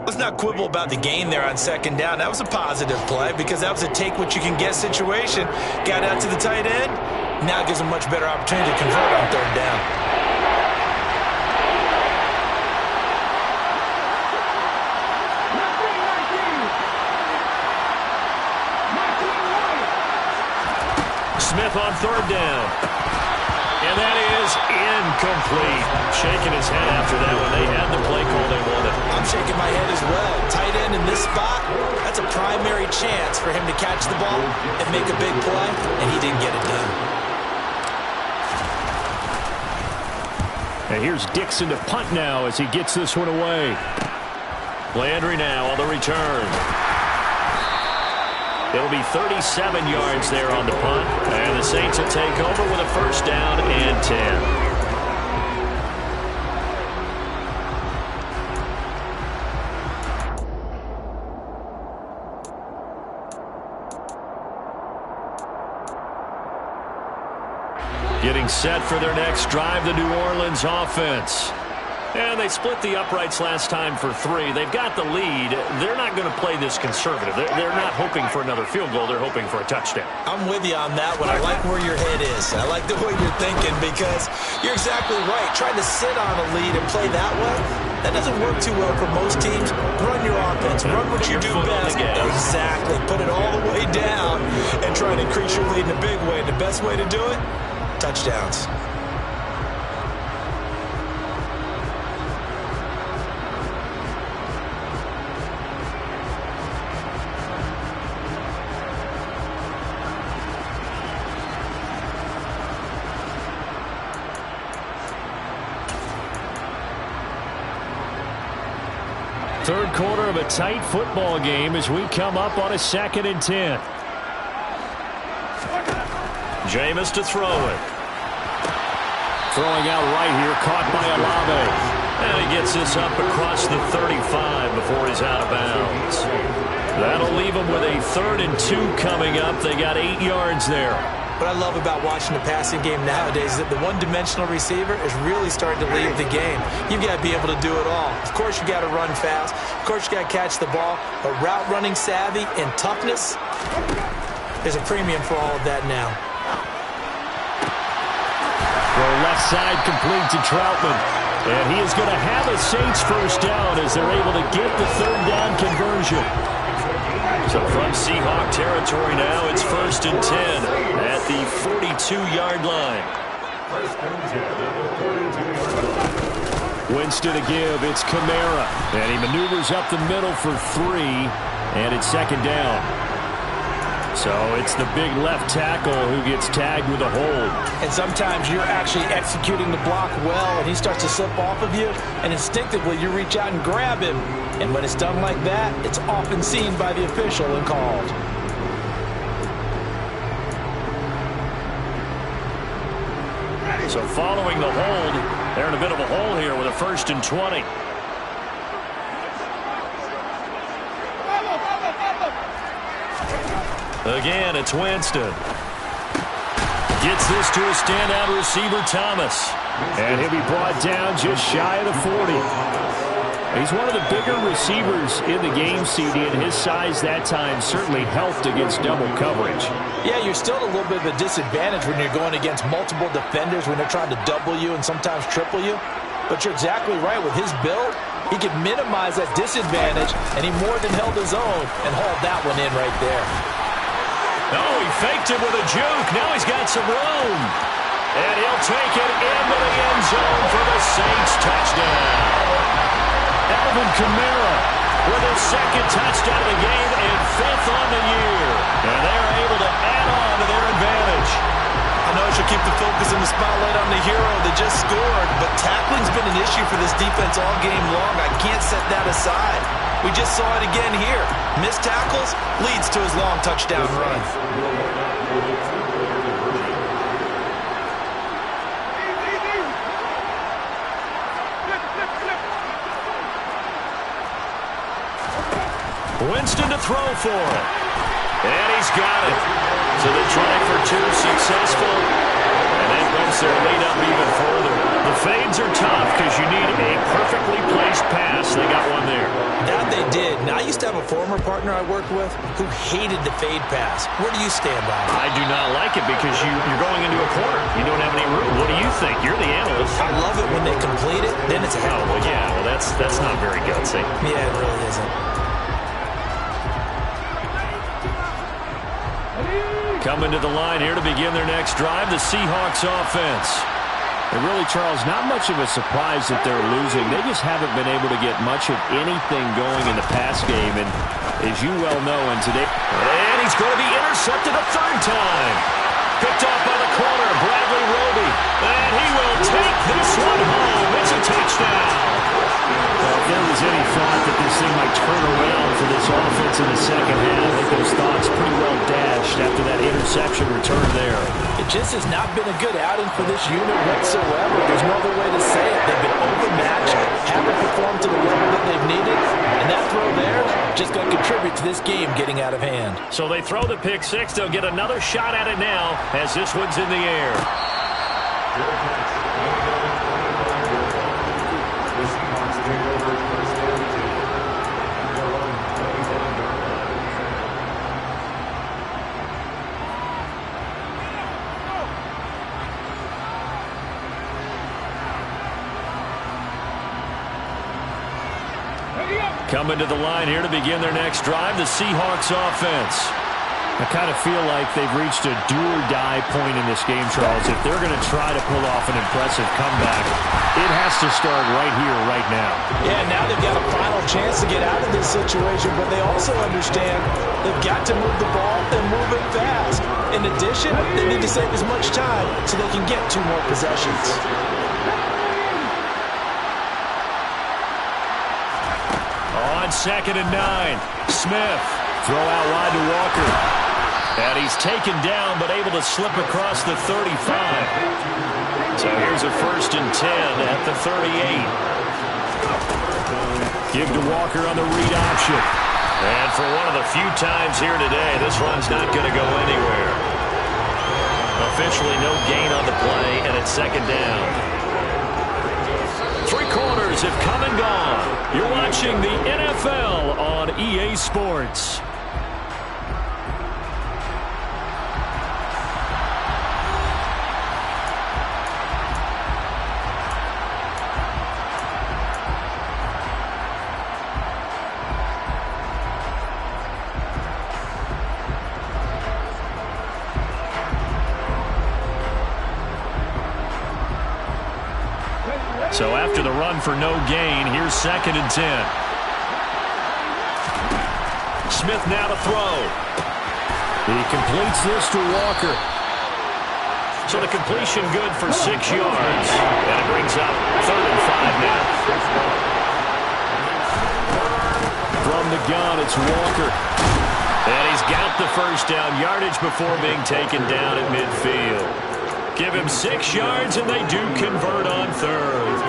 Speaker 3: Let's not quibble about the gain there on 2nd down. That was a positive play because that was a take-what-you-can-get situation. Got out to the tight end. Now it gives them a much better opportunity to convert on 3rd down.
Speaker 2: Smith on 3rd down. And that is incomplete. Shaking his head after that one. They had the play call they wanted.
Speaker 3: I'm shaking my head as well. Tight end in this spot, that's a primary chance for him to catch the ball and make a big play, and he didn't get it done.
Speaker 2: And here's Dixon to punt now as he gets this one away. Landry now on the return. It'll be 37 yards there on the punt. And the Saints will take over with a 1st down and 10. Getting set for their next drive, the New Orleans offense. And they split the uprights last time for 3. They've got the lead. They're not going to play this conservative. They're not hoping for another field goal. They're hoping for a touchdown.
Speaker 3: I'm with you on that one. I like where your head is. I like the way you're thinking because you're exactly right. Trying to sit on a lead and play that way, that doesn't work too well for most teams. Run your offense. Run what you do best. Exactly. Put it all the way down and try to increase your lead in a big way. The best way to do it, touchdowns.
Speaker 5: Third quarter of a tight football game as we come up on a 2nd and 10.
Speaker 2: Jameis to throw it.
Speaker 5: Throwing out right here, caught by Olave.
Speaker 2: And he gets this up across the 35 before he's out of bounds. That'll leave him with a 3rd and 2 coming up. They got 8 yards there.
Speaker 3: What I love about watching the passing game nowadays is that the one-dimensional receiver is really starting to lead the game. You've got to be able to do it all. Of course, you got to run fast. Of course, you got to catch the ball. But route running savvy and toughness, there's a premium for all of that now.
Speaker 5: Throw left side complete to Troutman. And he is going to have a Saints first down as they're able to get the 3rd down conversion.
Speaker 2: So from Seahawk territory now, it's 1st and 10 at the 42-yard line.
Speaker 5: Winston to give. It's Kamara. And he maneuvers up the middle for 3. And it's 2nd down. So it's the big left tackle who gets tagged with a hold.
Speaker 3: And sometimes you're actually executing the block well, and he starts to slip off of you, and instinctively you reach out and grab him. And when it's done like that, it's often seen by the official and called.
Speaker 2: So following the hold, they're in a bit of a hole here with a 1st and 20. Again, it's Winston. Gets this to a standout receiver, Thomas.
Speaker 5: And he'll be brought down just shy of the 40. He's one of the bigger receivers in the game, CD, and his size that time certainly helped against double coverage.
Speaker 3: Yeah, you're still at a little bit of a disadvantage when you're going against multiple defenders when they're trying to double you and sometimes triple you. But you're exactly right. With his build, he could minimize that disadvantage, and he more than held his own and hauled that one in right there.
Speaker 2: Oh, he faked it with a juke. Now he's got some room. And he'll take it into the end zone for the Saints touchdown.
Speaker 5: Alvin Kamara
Speaker 2: with his 2nd touchdown of the game and 5th on the year. And they're able to add on to their advantage.
Speaker 3: I know I should keep the focus and the spotlight on the hero that just scored, but tackling's been an issue for this defense all game long. I can't set that aside. We just saw it again here. Missed tackles leads to his long touchdown run.
Speaker 2: Winston to throw for it. And he's got it. So the try for 2 successful. And that brings their lead up even further. The fades are tough because you need a perfectly placed pass. They got one there.
Speaker 3: That they did. Now, I used to have a former partner I worked with who hated the fade pass. Where do you stand on it?
Speaker 2: I do not like it because you're going into a corner. You don't have any room. What do you think? You're the analyst.
Speaker 3: I love it when they complete it. Then it's a hell of a
Speaker 2: yeah, well, that's not very gutsy.
Speaker 3: Yeah, it really isn't.
Speaker 5: Coming to the line here to begin their next drive, the Seahawks offense. And really, Charles, not much of a surprise that they're losing. They just haven't been able to get much of anything going in the pass game. And as you well know,
Speaker 2: and he's going to be intercepted a 3rd time. Picked off by the corner, Bradley Roby. And he will take this one home. It's a touchdown.
Speaker 5: Well, if there was any thought that this thing might turn around for this offense in the 2nd half, I think those thoughts pretty well dashed after that interception return there.
Speaker 3: It just has not been a good outing for this unit whatsoever. There's no other way to say it. They've been overmatched, haven't performed to the level that they've needed, and that throw there just going to contribute to this game getting out of hand.
Speaker 2: So they throw the pick 6. They'll get another shot at it now as this one's in the air.
Speaker 5: Coming to the line here to begin their next drive, the Seahawks offense. I kind of feel like they've reached a do-or-die point in this game, Charles. If they're going to try to pull off an impressive comeback, it has to start right here, right now.
Speaker 3: Yeah, now they've got a final chance to get out of this situation, but they also understand they've got to move the ball and move it fast. In addition, they need to save as much time so they can get 2 more possessions.
Speaker 5: On 2nd and 9, Smith. Throw out wide to Walker. And he's taken down, but able to slip across the 35. So here's a 1st and 10 at the 38. Give to Walker on the read option.
Speaker 2: And for one of the few times here today, this run's not going to go anywhere. Officially no gain on the play, and it's 2nd down.
Speaker 5: 3 quarters have come and gone. You're watching the NFL on EA Sports. So after the run for no gain, here's 2nd and 10. Smith now to throw. He completes this to Walker. So the completion good for 6 yards. And it brings up 3rd and 5 now. From the gun, it's Walker. And he's got the 1st down yardage before being taken down at midfield. Give him 6 yards, and they do convert on 3rd.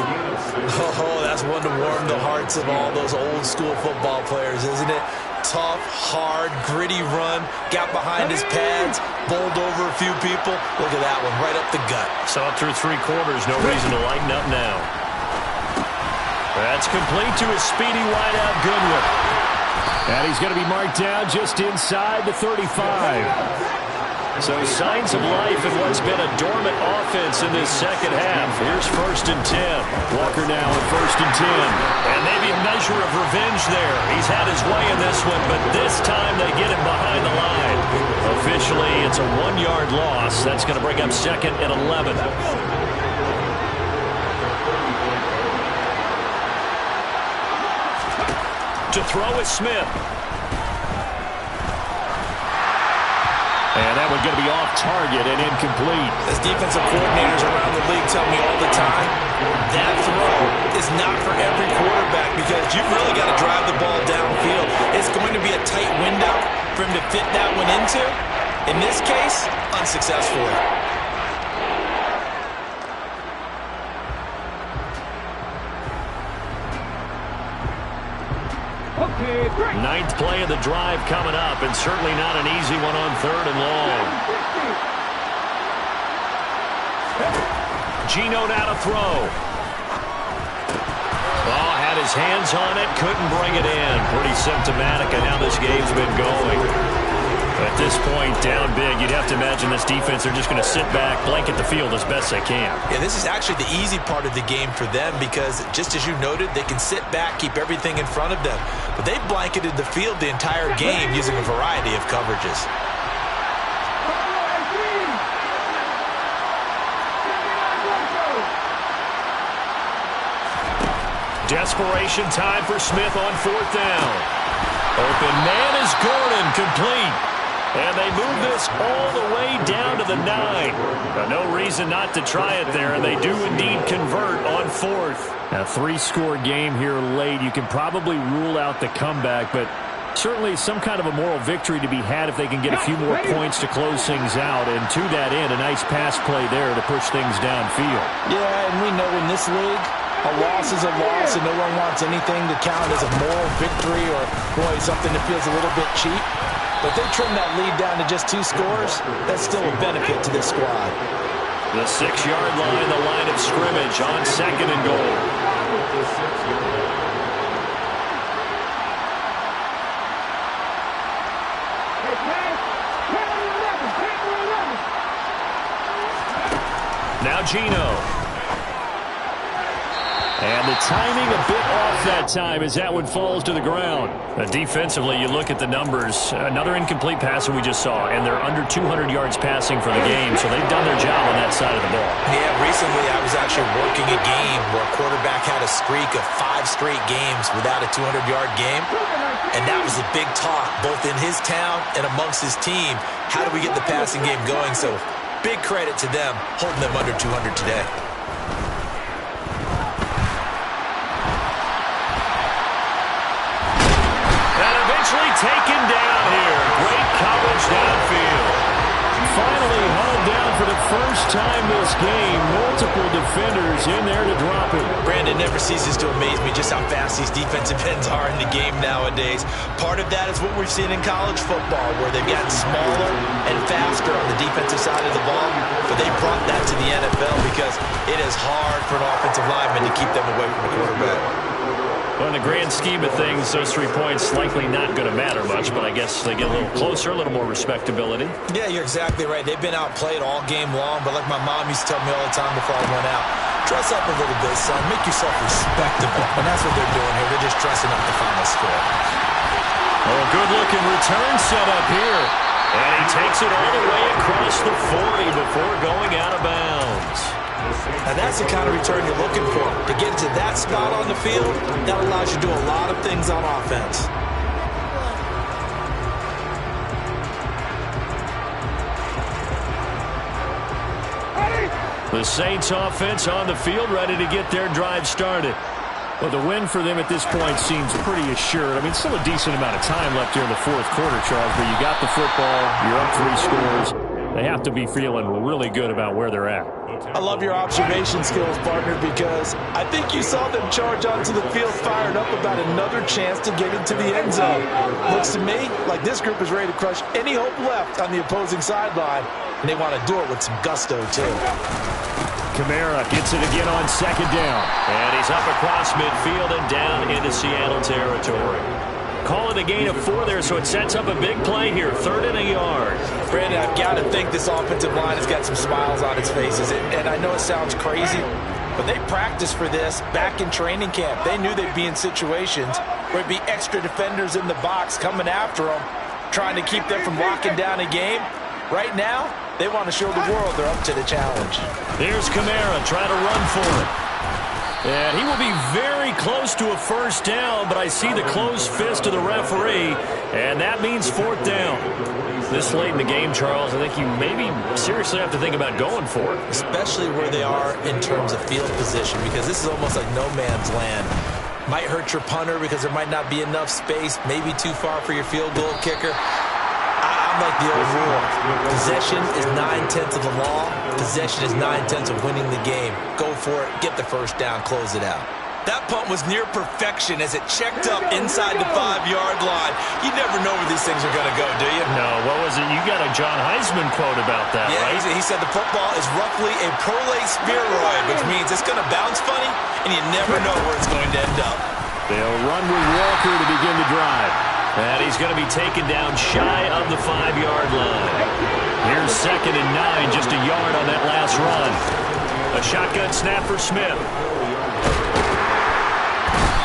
Speaker 3: Oh, that's one to warm the hearts of all those old-school football players, isn't it? Tough, hard, gritty run. Got behind his pads, bowled over a few people. Look at that one, right up the gut.
Speaker 5: So through 3 quarters, no reason to lighten up now. That's complete to his speedy wideout, Goodwin. And he's going to be marked down just inside the 35. So signs of life in what's been a dormant offense in this 2nd half. Here's 1st and 10. Walker now at 1st and 10.
Speaker 2: And maybe a measure of revenge there. He's had his way in this one, but this time they get him behind the line.
Speaker 5: Officially, it's a 1-yard loss. That's going to bring up 2nd and 11.
Speaker 2: To throw is Smith.
Speaker 5: And that one going to be off target and incomplete.
Speaker 3: As defensive coordinators around the league tell me all the time, that throw is not for every quarterback because you've really got to drive the ball downfield. It's going to be a tight window for him to fit that one into. In this case, unsuccessfully.
Speaker 5: Ninth play of the drive coming up, and certainly not an easy one on 3rd and long. Geno now to throw. Oh, had his hands on it, couldn't bring it in. Pretty symptomatic of how this game's been going. At this point, down big, you'd have to imagine this defense, they're just going to sit back, blanket the field as best they can.
Speaker 3: Yeah, this is actually the easy part of the game for them because, just as you noted, they can sit back, keep everything in front of them. But they blanketed the field the entire game using a variety of coverages.
Speaker 2: Desperation time for Smith on 4th down. Open man is Gordon, complete. And they move this all the way down to the 9. Now, no reason not to try it there, and they do indeed convert on 4th.
Speaker 5: A 3-score game here late. You can probably rule out the comeback, but certainly some kind of a moral victory to be had if they can get a few more points to close things out. And to that end, a nice pass play there to push things downfield.
Speaker 3: Yeah, and we know in this league, a loss is a loss, and no one wants anything to count as a moral victory or, boy, something that feels a little bit cheap. But they trim that lead down to just 2 scores. That's still a benefit to this squad.
Speaker 2: The 6-yard line, the line of scrimmage on 2nd and goal. Now Geno.
Speaker 5: And the timing a bit off that time as that one falls to the ground.
Speaker 2: Defensively, you look at the numbers. Another incomplete pass that we just saw, and they're under 200 yards passing for the game, so they've done their job on that side of the ball.
Speaker 3: Yeah, recently I was actually working a game where a quarterback had a streak of 5 straight games without a 200-yard game, and that was a big talk, both in his town and amongst his team. How do we get the passing game going? So big credit to them, holding them under 200 today.
Speaker 2: Taken down here. Great coverage downfield.
Speaker 5: Finally hauled down for the first time this game. Multiple defenders in there to drop him.
Speaker 3: Brandon, never ceases to amaze me just how fast these defensive ends are in the game nowadays. Part of that is what we've seen in college football, where they've gotten smaller and faster on the defensive side of the ball, but they brought that to the NFL because it is hard for an offensive lineman to keep them away from the quarterback.
Speaker 2: Well, in the grand scheme of things, those 3 points likely not going to matter much, but I guess they get a little closer, a little more respectability.
Speaker 3: Yeah, you're exactly right. They've been outplayed all game long, but like my mom used to tell me all the time before I went out, dress up a little bit, son. Make yourself respectable. And that's what they're doing here. They're just dressing up the final score.
Speaker 2: Oh, good-looking return set up here. And he takes it all the way across the 40 before going out of bounds.
Speaker 3: And that's the kind of return you're looking for. To get to that spot on the field, that allows you to do a lot of things on offense.
Speaker 5: The Saints offense on the field, ready to get their drive started. Well, the win for them at this point seems pretty assured. I mean, still a decent amount of time left here in the fourth quarter, Charles, but you got the football, you're up 3 scores. They have to be feeling really good about where they're at.
Speaker 3: I love your observation skills, partner, because I think you saw them charge onto the field fired up about another chance to get into the end zone. Looks to me like this group is ready to crush any hope left on the opposing sideline, and they want to do it with some gusto, too.
Speaker 5: Kamara gets it again on 2nd down.
Speaker 2: And he's up across midfield and down into Seattle territory.
Speaker 5: Calling a gain of 4 there, so it sets up a big play here. 3rd and a yard.
Speaker 3: Brandon, I've got to think this offensive line has got some smiles on its faces. And I know it sounds crazy, but they practiced for this back in training camp. They knew they'd be in situations where it'd be extra defenders in the box coming after them, trying to keep them from locking down a game. Right now, they want to show the world they're up to the challenge.
Speaker 5: Here's Kamara trying to run for it. And he will be very close to a first down, but I see the closed fist of the referee, and that means 4th down.
Speaker 2: This late in the game, Charles, I think you maybe seriously have to think about going for it.
Speaker 3: Especially where they are in terms of field position, because this is almost like no man's land. Might hurt your punter because there might not be enough space, maybe too far for your field goal kicker. I'm like the old rule. Possession is 9/10 of the law. Possession is 9/10 of winning the game. Go for it. Get the first down. Close it out. That punt was near perfection as it checked up inside the 5-yard line. You never know where these things are going to go, do you?
Speaker 2: No, what was it? You got a John Heisman quote about that,
Speaker 3: yeah,
Speaker 2: right?
Speaker 3: He said the football is roughly a prolate spheroid, which means it's going to bounce funny, and you never know where it's going to end up.
Speaker 5: They'll run with Walker to begin the drive.
Speaker 2: And he's going to be taken down shy of the 5-yard line.
Speaker 5: Here's 2nd and 9, just a yard on that last run.
Speaker 2: A shotgun snap for Smith.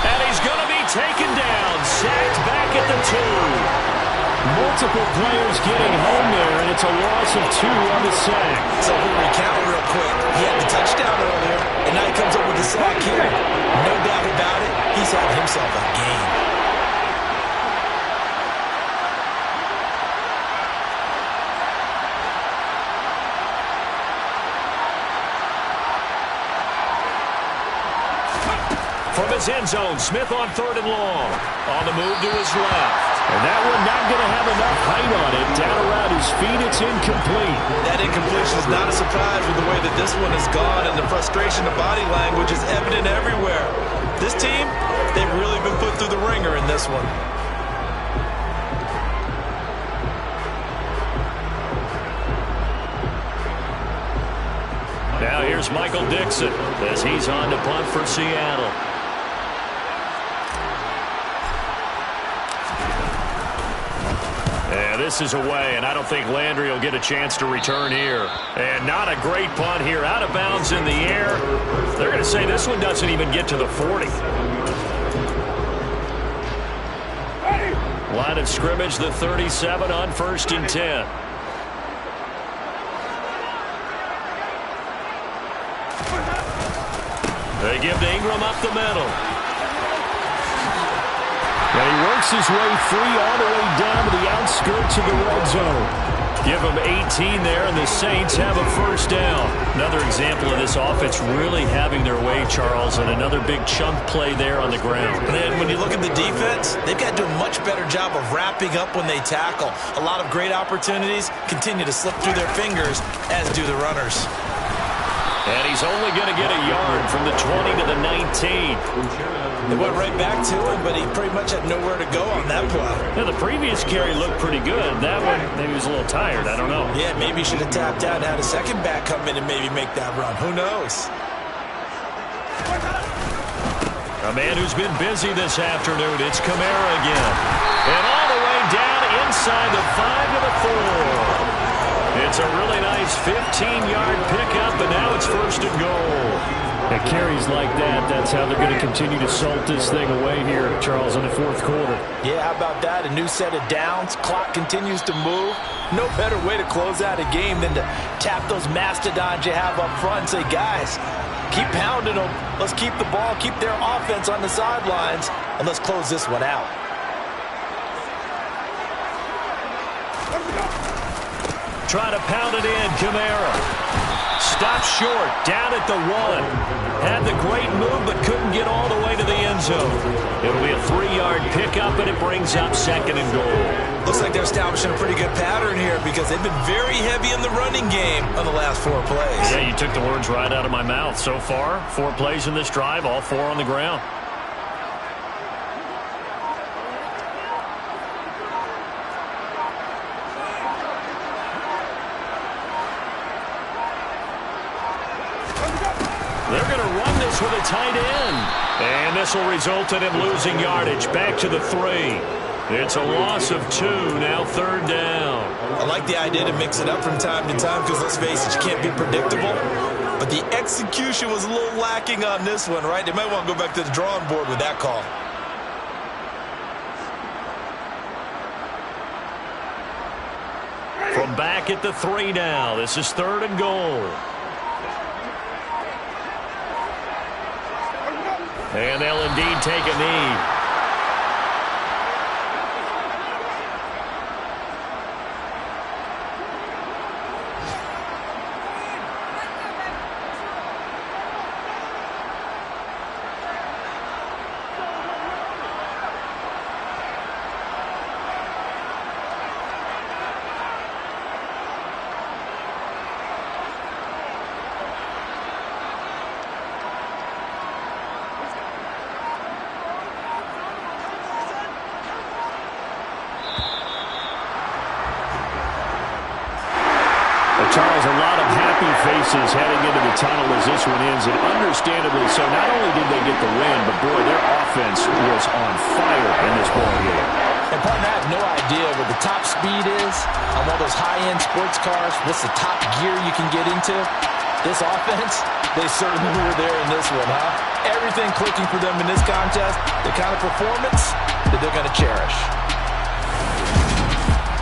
Speaker 2: And he's going to be taken down, sacked back at the 2.
Speaker 5: Multiple players getting home there, and it's a loss of 2 on the sack.
Speaker 3: So we'll recount real quick. He had the touchdown earlier, and now he comes up with the sack here. No doubt about it, he's had himself a game.
Speaker 2: From his end zone, Smith on 3rd and long. On the move to his left.
Speaker 5: And that one not going to have enough height on it. Down around his feet, it's incomplete.
Speaker 3: That incompletion is not a surprise with the way that this one has gone, and the frustration of body language is evident everywhere. This team, they've really been put through the ringer in this one.
Speaker 2: Now here's Michael Dixon as he's on to punt for Seattle. And this is away, and I don't think Landry will get a chance to return here. And not a great punt here. Out of bounds in the air. They're going to say this one doesn't even get to the 40. Line of scrimmage, the 37 on 1st and 10. They give to Ingram up the middle. And he works his way free all the way down to the outskirts of the red zone. Give him 18 there, and the Saints have a first down. Another example of this offense really having their way, Charles, and another big chunk play there on the ground.
Speaker 3: And then when you look at the defense, they've got to do a much better job of wrapping up when they tackle. A lot of great opportunities continue to slip through their fingers, as do the runners.
Speaker 2: And he's only going to get a yard from the 20 to the 19.
Speaker 3: They went right back to him, but he pretty much had nowhere to go on that play.
Speaker 2: Yeah, the previous carry looked pretty good. That one, maybe he was a little tired. I don't know.
Speaker 3: Yeah, maybe he should have tapped out and had a second back come in and maybe make that run. Who knows?
Speaker 2: A man who's been busy this afternoon. It's Kamara again. And all the way down inside the 5 to the 4. It's a really nice 15-yard pickup, and now it's 1st and goal.
Speaker 5: At carries like that, that's how they're going to continue to salt this thing away here, Charles, in the 4th quarter.
Speaker 3: Yeah, how about that? A new set of downs. Clock continues to move. No better way to close out a game than to tap those mastodons you have up front and say, guys, keep pounding them. Let's keep the ball, keep their offense on the sidelines, and let's close this one out.
Speaker 2: Trying to pound it in, Kamara. Stopped short, down at the 1. Had the great move, but couldn't get all the way to the end zone. It'll be a 3-yard pickup, and it brings up 2nd and goal.
Speaker 3: Looks like they're establishing a pretty good pattern here because they've been very heavy in the running game on the last 4 plays.
Speaker 2: Yeah, you took the words right out of my mouth. So far, 4 plays in this drive, all 4 on the ground. They're going to run this with a tight end. And this will result in him losing yardage. Back to the 3. It's a loss of 2, now 3rd down.
Speaker 3: I like the idea to mix it up from time to time because, let's face it, you can't be predictable. But the execution was a little lacking on this one, right? They might want to go back to the drawing board with that call.
Speaker 2: From back at the 3 now. This is 3rd and goal. And they'll indeed take a knee. Charles, a lot of happy faces heading into the tunnel as this one ends, and understandably so. Not only did they get the win, but boy, their offense was on fire in this ball game.
Speaker 3: And partner, I have no idea what the top speed is on one of those high-end sports cars. What's the top gear you can get into? This offense, they certainly were there in this one, huh? Everything clicking for them in this contest, the kind of performance that they're going to cherish.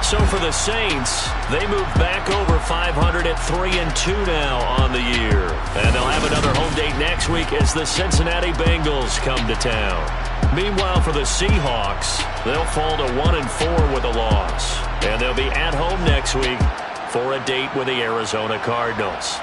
Speaker 2: So for the Saints, they move back over 500 at 3-2 now on the year. And they'll have another home date next week as the Cincinnati Bengals come to town. Meanwhile, for the Seahawks, they'll fall to 1-4 with a loss. And they'll be at home next week for a date with the Arizona Cardinals.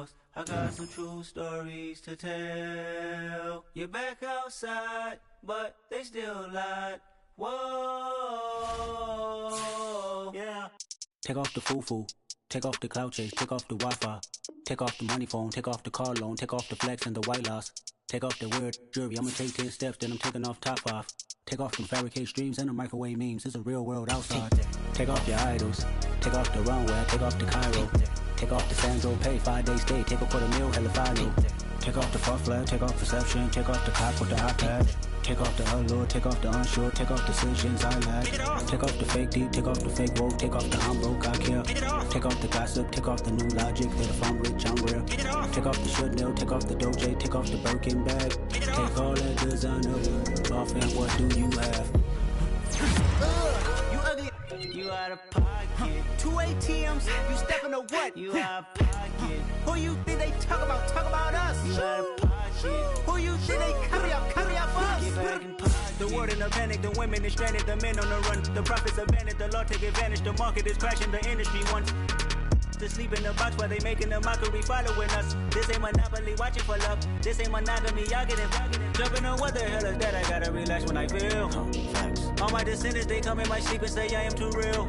Speaker 6: lost. I got some true stories to tell. You're back outside, but they still lied. Whoa, yeah. Take off the foo-foo, take off the cloud chase, take off the Wi-Fi, take off the money phone, take off the car loan, take off the flex and the white loss, take off the weird jewelry. I'ma take 10 steps, then I'm taking off top off. Take off them fabricate streams and the microwave memes. It's a real world outside. Take off your idols, take off the runway, take off the Cairo, take off the Sandro pay, 5-day stay, take a $250,000 hella final. Take off the fuck flag, take off perception, take off the cop with the iPad. Take off the allure, take off the unsure, take off decisions I lack. Take off the fake deep, take off the fake woke, take off the I'm broke, I care. Take off the gossip, take off the new logic that if I'm rich, I'm real. Take off the should know, take off the Doge, take off the Birkin bag. Take all that designer off and what do you have? You ugly, you out of pocket. 2 ATMs, you stepping to what? You out of pocket. Who you think they talk about us? You out of pocket. Who you think they carry up us? Get back in pocket. The world in a panic, the women is stranded, the men on the run. The profits abandoned, the law take advantage, the market is crashing, the industry wants to sleep in the box while they making a mockery following us. This ain't Monopoly, watching for love. This ain't monogamy, y'all get it. Jumping on what the hell is that? I gotta relax when I feel. All my descendants, they come in my sleep and say I am too real.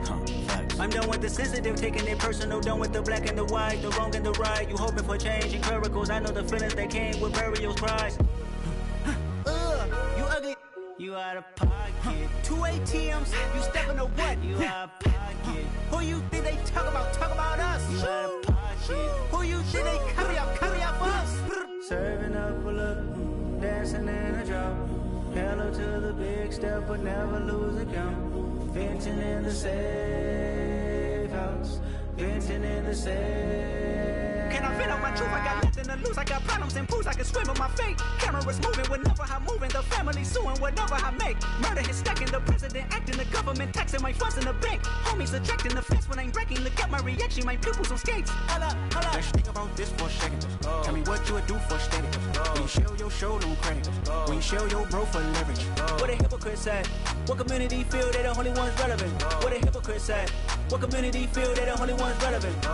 Speaker 6: I'm done with the sensitive, taking it personal. Done with the black and the white, the wrong and the right. You hoping for change and miracles. I know the feelings that came with burial cries. You ugly, you out of pocket. 2 ATMs, you stepping to what? You out of pocket. Who you think they talk about us? You out of pocket. Who you think they carry up us? Serving up a look, dancing in a drop. Hello to the big step, but never lose a count. Venting in the safe house, venting in the safe. Can I vent out my truth? I got nothing to lose. I got problems and pools. I can swim with my fate. Cameras moving whenever I'm moving. The family suing whatever I make. Murder is stacking. The president acting. The government taxing my funds in the bank. Homies ejecting the fence when I'm breaking. Look at my reaction. My pupils on skates. Hold up. Let's think about this for a second. Tell me what you would do for steady. When you show your show no credit. When you show your bro for leverage. What a hypocrite said. What community feel they the only ones relevant? What a hypocrite said. What community feel they the only ones relevant?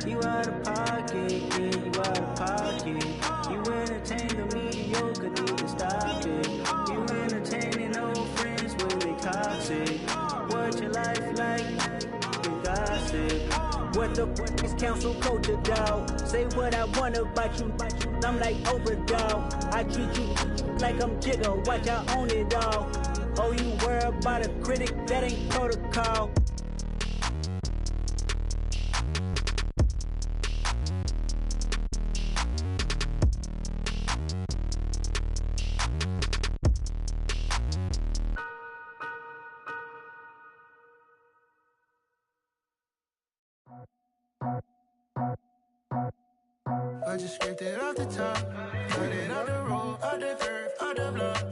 Speaker 6: You out of pocket, yeah, you out of pocket. You entertain the mediocre, need to stop it. You entertaining old friends when they toxic. What your life like? You gossip. What the fuck is council culture, dog? Say what I want about you. I'm like Oprah, dog. I treat you like I'm Jigga. Watch I own it all. Oh, you worry about a critic? That ain't protocol.
Speaker 1: I just scraped it off the top, cut it out the road, out the curve, out the block.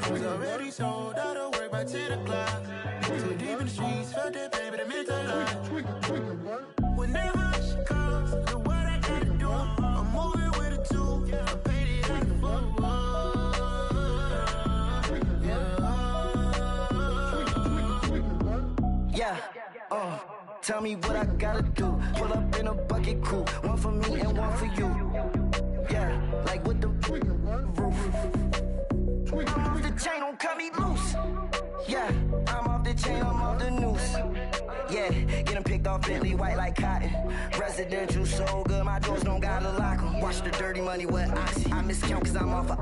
Speaker 1: Was already sold, out of work by 10 o'clock. Too deep in the streets, felt that baby, the mental lie. Whenever she calls, the what I gotta do, I'm moving with a two, I paid it out the full.
Speaker 7: Tell me what I gotta do. Pull up in a bucket crew, one for me and one for you. Yeah, like with the roof. I'm off the chain, don't cut me loose. Yeah, I'm off the chain, I'm off the noose. Yeah, get them picked off Bentley, white like cotton. Residential so good, my doors don't gotta lock them. Watch the dirty money with oxy. I miscount cause I'm off a...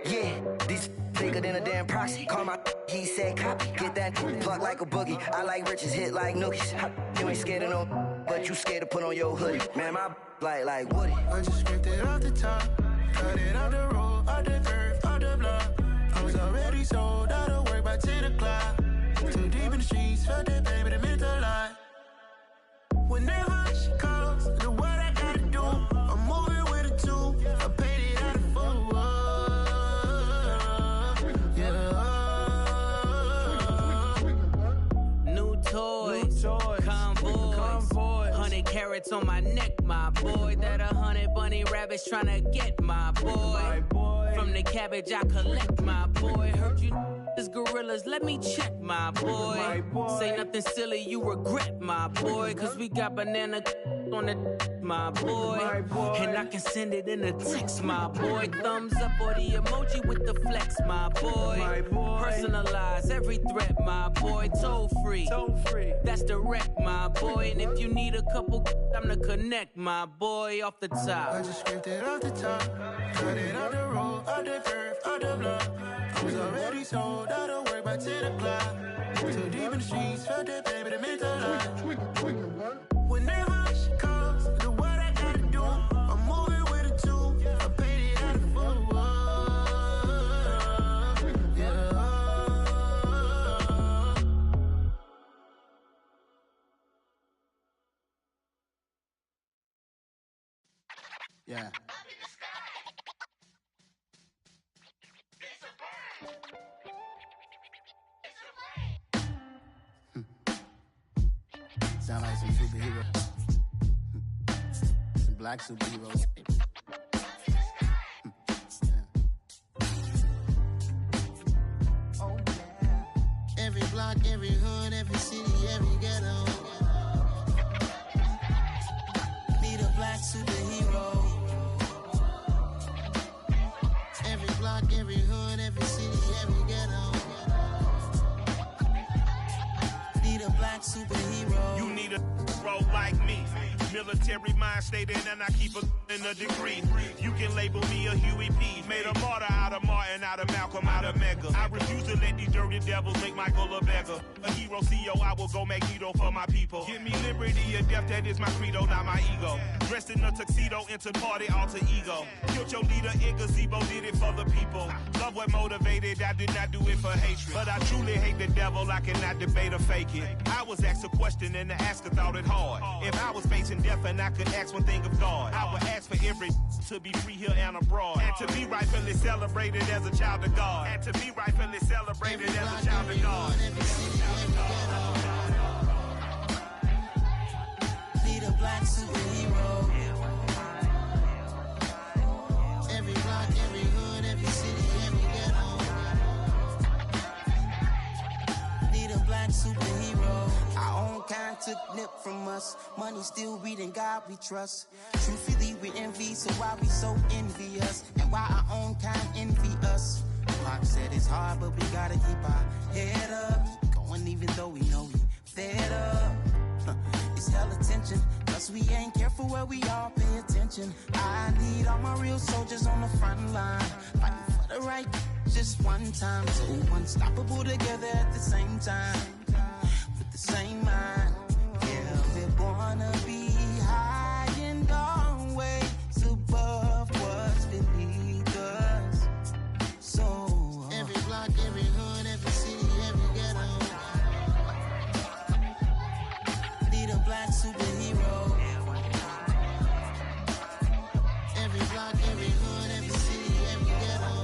Speaker 7: Yeah, these bigger than a damn proxy. Call my he said copy. Get that pluck like a boogie. I like riches, hit like nookies. You ain't scared of no, but you scared to put on your hoodie. Man, my like Woody.
Speaker 1: I just scraped it off the top, cut it out the road, out the curve, out the block. I was already sold, out of work by 10 o'clock. Too deep in the streets, felt that baby, the mental lie. Whenever she calls, the what I gotta do, I'm moving with a two, I paid it out of full.
Speaker 6: Convoy, 100 carats on my neck, my boy. That 100 bunny rabbits tryna get my boy. From the cabbage I collect, my boy. Heard you This gorillas, let me check, my boy. Say nothing silly, you regret, my boy. Cause we got banana on the my boy. And I can send it in a text, my boy. Thumbs up or the emoji with the flex, my boy. Personalize every threat, my boy. Toll free. That's direct, my boy. And if you need a couple, I'm to connect, my boy, off the top.
Speaker 1: I just scraped it off the top, cut it off the road, off the curve, off the block. I was already sold, out of work by 10 o'clock. Too deep in the streets, felt that baby, the mental lie. Whenever she calls, do what I gotta do. I'm moving with a two, I paid it out of full. Yeah. Sound like some superheroes. Some black superheroes. Oh, yeah. Every block, every hood, every city, every ghetto. Need a black superhero. Every block, every hood, every city, every ghetto. Need a black superhero.
Speaker 8: You need a bro like me. Military mind stated, and I keep a degree. You can label me a Huey P. Made a martyr out of Martin, out of Malcolm, out of Mega. I refuse to let these dirty devils make Michael a beggar. A hero CEO, I will go Magneto for my people. Give me liberty or death, that is my credo, not my ego. Dressed in a tuxedo, into party, alter ego. Killed your leader in gazebo, did it for the people. Love what motivated, I did not do it for hatred. But I truly hate the devil, I cannot debate or fake it. I was asked a question and the asker thought it hard. If I was facing death and I could ask one thing of God, I would ask for every to be free here and abroad, and to be rightfully celebrated as a child of God, and to be rightfully celebrated as a child of God.
Speaker 1: Need a black superhero. Every block, every hood, every city, every ghetto. Need a black superhero. Our own kind took nip from us. Money still reading God we trust. Truthfully we envy, so why we so envious? And why our own kind envy us? Pac said it's hard, but we gotta keep our head up. Keep going even though we know we fed up. It's hella tension, cause we ain't careful where we all pay attention. I need all my real soldiers on the front line, fighting for the right just one time. So unstoppable together at the same time, with the same mind. Yeah, we wanna be high and always above what's beneath us. So every block, every hood, every city, every ghetto. Need a black superhero. Every block, every hood, every city, every ghetto.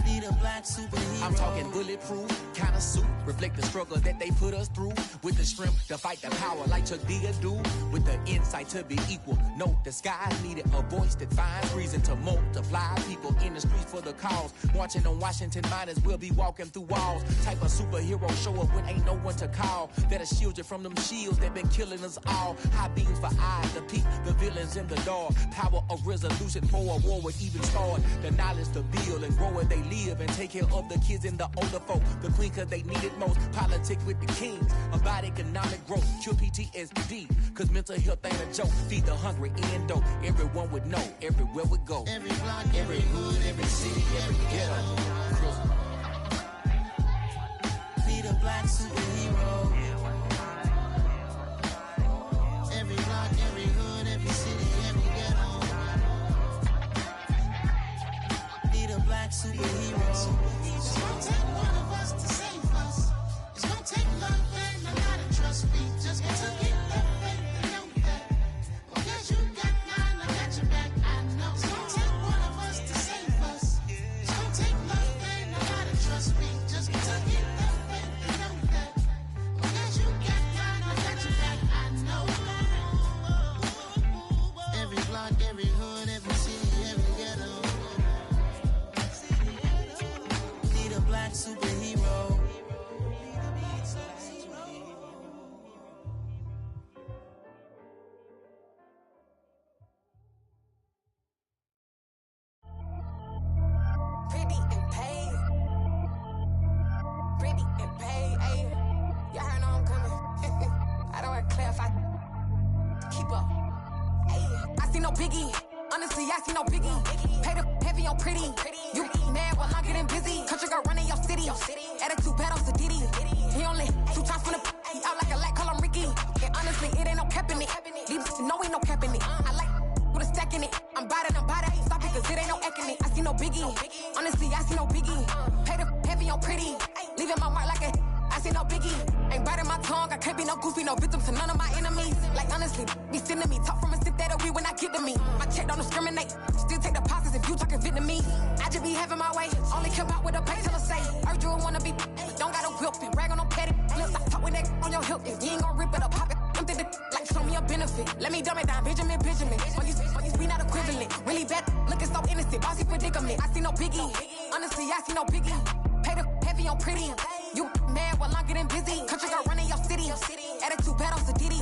Speaker 1: Need a black superhero.
Speaker 9: I'm talking bulletproof, kind of suit, reflect the struggle that they put us through. With the strength to fight the power like Chuck D do. With the insight to be equal. Note the skies needed a voice that finds reason to multiply. People in the streets for the cause. Marching on Washington, might as well be walking through walls. Type of superhero show up when ain't no one to call. That'll shield you from them shields that been killing us all. High beams for eyes to peek the villains in the dark. Power of resolution for a war would even start. The knowledge to build and grow where they live and take care of the kids and the older folk. The queen cause they need it most. Politic with the kings. About economic growth. Cure PTSD. Cause mental health ain't a joke. Feed the hungry and dope. Everyone would know. Everywhere we go.
Speaker 1: Every block, every hood, every city, every ghetto. Need a black superhero. Every block, every hood, every city, every ghetto. Need a black superhero. It's gonna take one of us to save us. It's gonna take love and a lot of trust. We just got to get that faith and know that. Because you got mine, I got your back. I know. It's gonna take one of us to save us. It's gonna take love and a lot
Speaker 10: Shadow and Clef, I keep up. I see no biggie. Honestly, I see no biggie. Pay the heavy on pretty. You mad while I'm getting busy. Country girl running your city. Attitude bad on Diddy. He only 2 times from the he out like a light, call him Ricky. And honestly, it ain't no cap in it. These no ain't no cap in it. I like with a stack in it. I'm bad, ain't stop it cause it ain't no eck in it. I see no biggie. Honestly, I see no biggie. Pay the heavy on pretty. Leaving my mark like a I see no biggie. Ain't biting my tongue. I can't be no goofy, no victim to none of my enemies. Like honestly, be sending me talk from a sip that'll be when I get to me. My check don't discriminate. Still take deposits if you talking Vietnamese. I just be having my way. Only come out with a pay till I say. Heard you wanna be, but don't got a whip and rag on no petty. Look, I talk with that on your hip. If you ain't gon' rip it up, pop it. I'm thinking like show me a benefit. Let me dumb it down, Benjamin. For you be not equivalent. Really bad, looking so innocent. Bossy predicament. I see no biggie. Honestly, I see no biggie. Pay the heavy on pretty. You mad while I'm getting busy. Country girl running your city. Attitude bad on Diddy.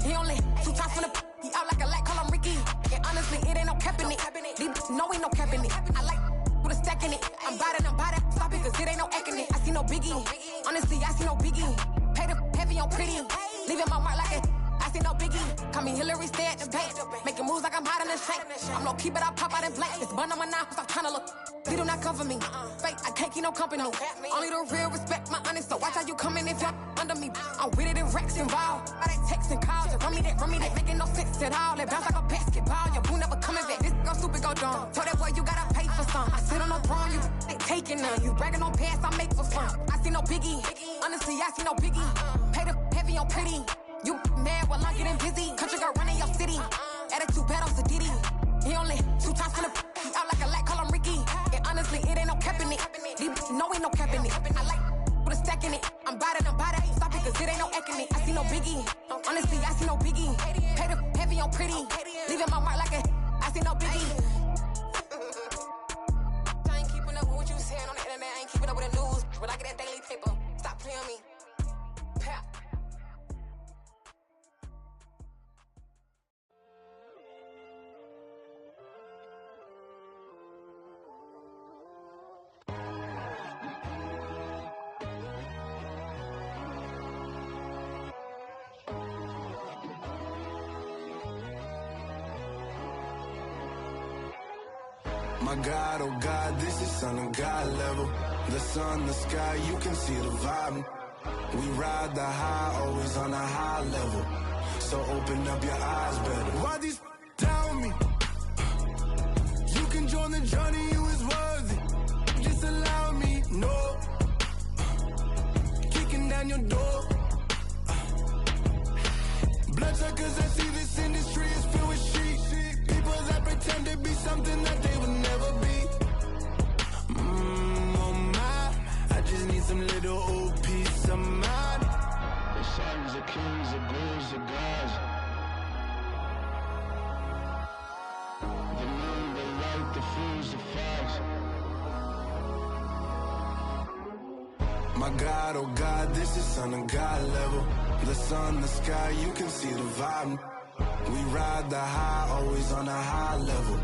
Speaker 10: He only 2 times from the he out like a light, call him Ricky. And honestly, it ain't no cap in it. These no ain't no cap in it. I like with a stack in it. I'm bad, stop it cause it ain't no eck in it. I see no biggie. Honestly, I see no biggie. Pay the heavy on pretty. Leaving my mark like a I see no biggie. Call me Hillary, stay at the bank. Making moves like I'm hiding in shank. I'm low key, but I pop out in blank. It's bun on my knife, stop trying to look. They do not cover me. Fake, I can't keep no company. Only the real respect my honest. So watch how you coming if you're under me. I'm with it and Rex involved. All that text and calls. Just run me that. Making no sense at all. They bounce like a basketball. Your boo never coming back. This go stupid, go dumb. Told that boy you gotta pay for some. I sit on no throne, you ain't taking none. You bragging on pants, I make for fun. I see no biggie. Honestly, I see no biggie. Pay the heavy on pretty. You mad while I'm getting busy. Country girl running your city. Attitude bad on Diddy. He only 2 times from the he out like a light, call him Ricky. And honestly, it ain't no cap in it. These no ain't no cap in it. I like with a stack in it. I'm bad, ain't stop it cause it ain't no eck in it. I see no biggie. Honestly, I see no biggie. Pay the heavy on pretty. Leaving my mark like a I see no biggie. I ain't keeping up with what you saying on the internet. I ain't keeping up with the news. But I get that daily paper. Stop playing me. Pap.
Speaker 11: My God, oh God, this is son of God level. The sun, the sky, you can see the vibe. We ride the high, always on a high level. So open up your eyes better. Why these tell me? You can join the journey, you is worthy. Just allow me, no. Kicking down your door. Bloodsuckers, I see this industry is filled with sheep. People that pretend to be something that they would never be. Oh my, I just need some little old peace of mind. The sons of kings, the ghouls, the gods. The moon, the light, the fools, the fogs. My God, oh God, this is son of God level. The sun, the sky, you can see the vibe. We ride the high, always on a high level.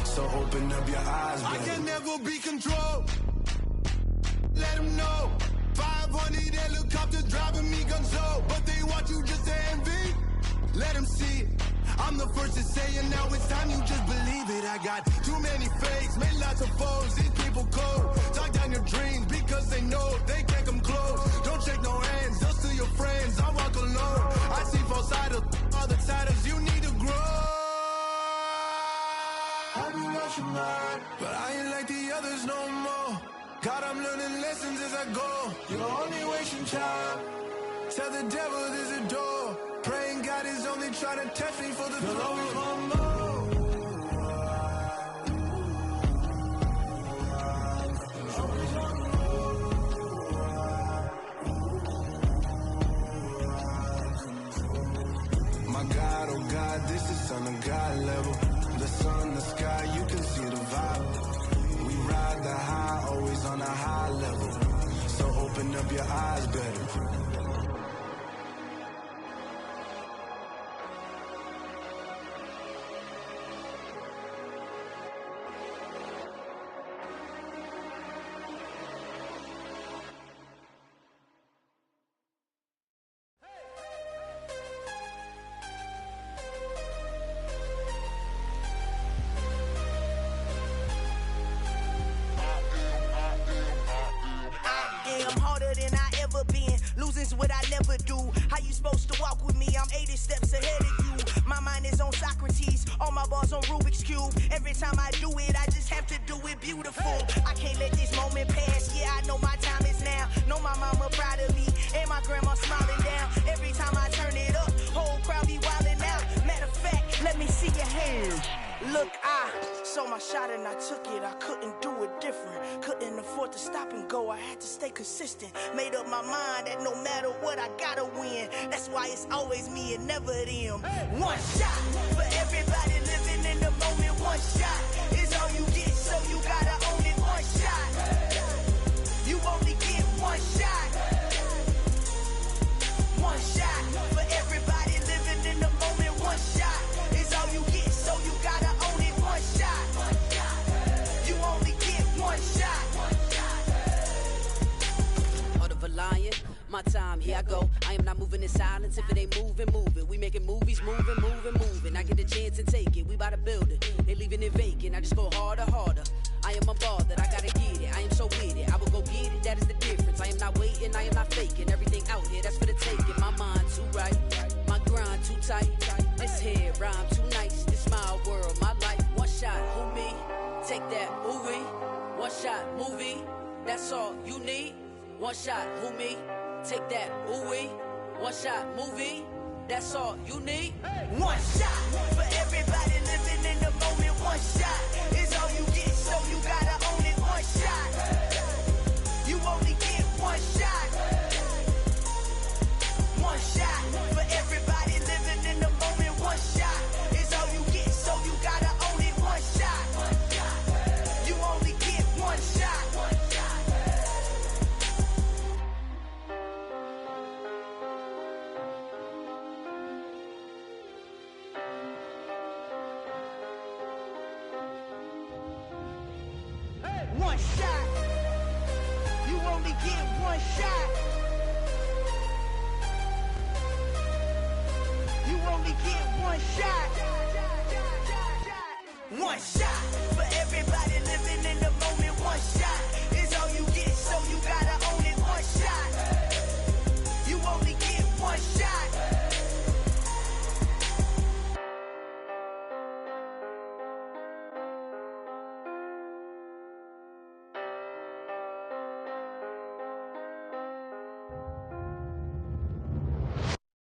Speaker 11: So open up your eyes, baby. I can never be controlled. Let them know. 500 helicopters driving me gonzo. But they want you just to envy. Let them see it. I'm the first to say it, now it's time you just believe it. I got too many fakes, made lots of foes. These people cold. Talk down your dreams because they know they can't come close. Don't shake no hands, just to your friends. I walk alone. I see false idols, all the titles you need to grow. Have you lost your mind? But I ain't like the others no more. God, I'm learning lessons as I go. You're only wasting time. Tell the devil there's a door. Praying God is only trying to test me for the glory. My God, oh God, this is son of God level. The sun, the sky, you can see the vibe. We ride the high, always on a high level. So open up your eyes better.
Speaker 6: I'm harder than I ever been. Losing's what I never do. How you supposed to walk with me? I'm 80 steps ahead of you. My mind is on Socrates, all my bars on Rubik's Cube. Every time I do it, I just have to do it beautiful. I can't let this moment pass. Yeah, I know my time is now. Know my mama proud of me, and my grandma smiling down. Every time I turn it up, whole crowd be wildin' out. Matter of fact, let me see your hands. Look, I saw my shot and I took it. I couldn't do it different. Couldn't afford to stop and go. I had to stay consistent. Made up my mind that no matter what, I gotta win. That's why it's always me and never them. One shot for everybody living in the moment. One shot is all you get, so you gotta own it. One shot. You only get one shot. One shot for everybody living in the moment. One shot is all you get, so you gotta own it. One shot. You only get one shot.
Speaker 12: Heart of a lion, my time, here I go. I am not moving in silence. If it ain't moving, move it. We making movies, moving. I get a chance and take it. We bout to build it. They leaving it vacant. I just go harder. I am unbothered. I gotta get it. I am so with it. I will go get it. That is the difference. I am not waiting. I am not faking. Everything out here, that's for the taking. My mind too right. My grind too tight. This head rhyme too nice. This my world, my life. One shot, who me? Take that, movie. One shot, movie. That's all you need. One shot, who me? Take that, movie. One shot, movie. That's all you need.
Speaker 6: One shot for everybody living in the moment. One shot is all you get, so you gotta own it. One shot. You only get one shot. One shot for everybody living in the moment. One shot is all you get, so you gotta own it. One shot. You only get one shot. One shot. You only get one shot. You only get one shot. One shot for everybody living in the moment. One shot is all you get, so you gotta own it. One shot. You only get one shot.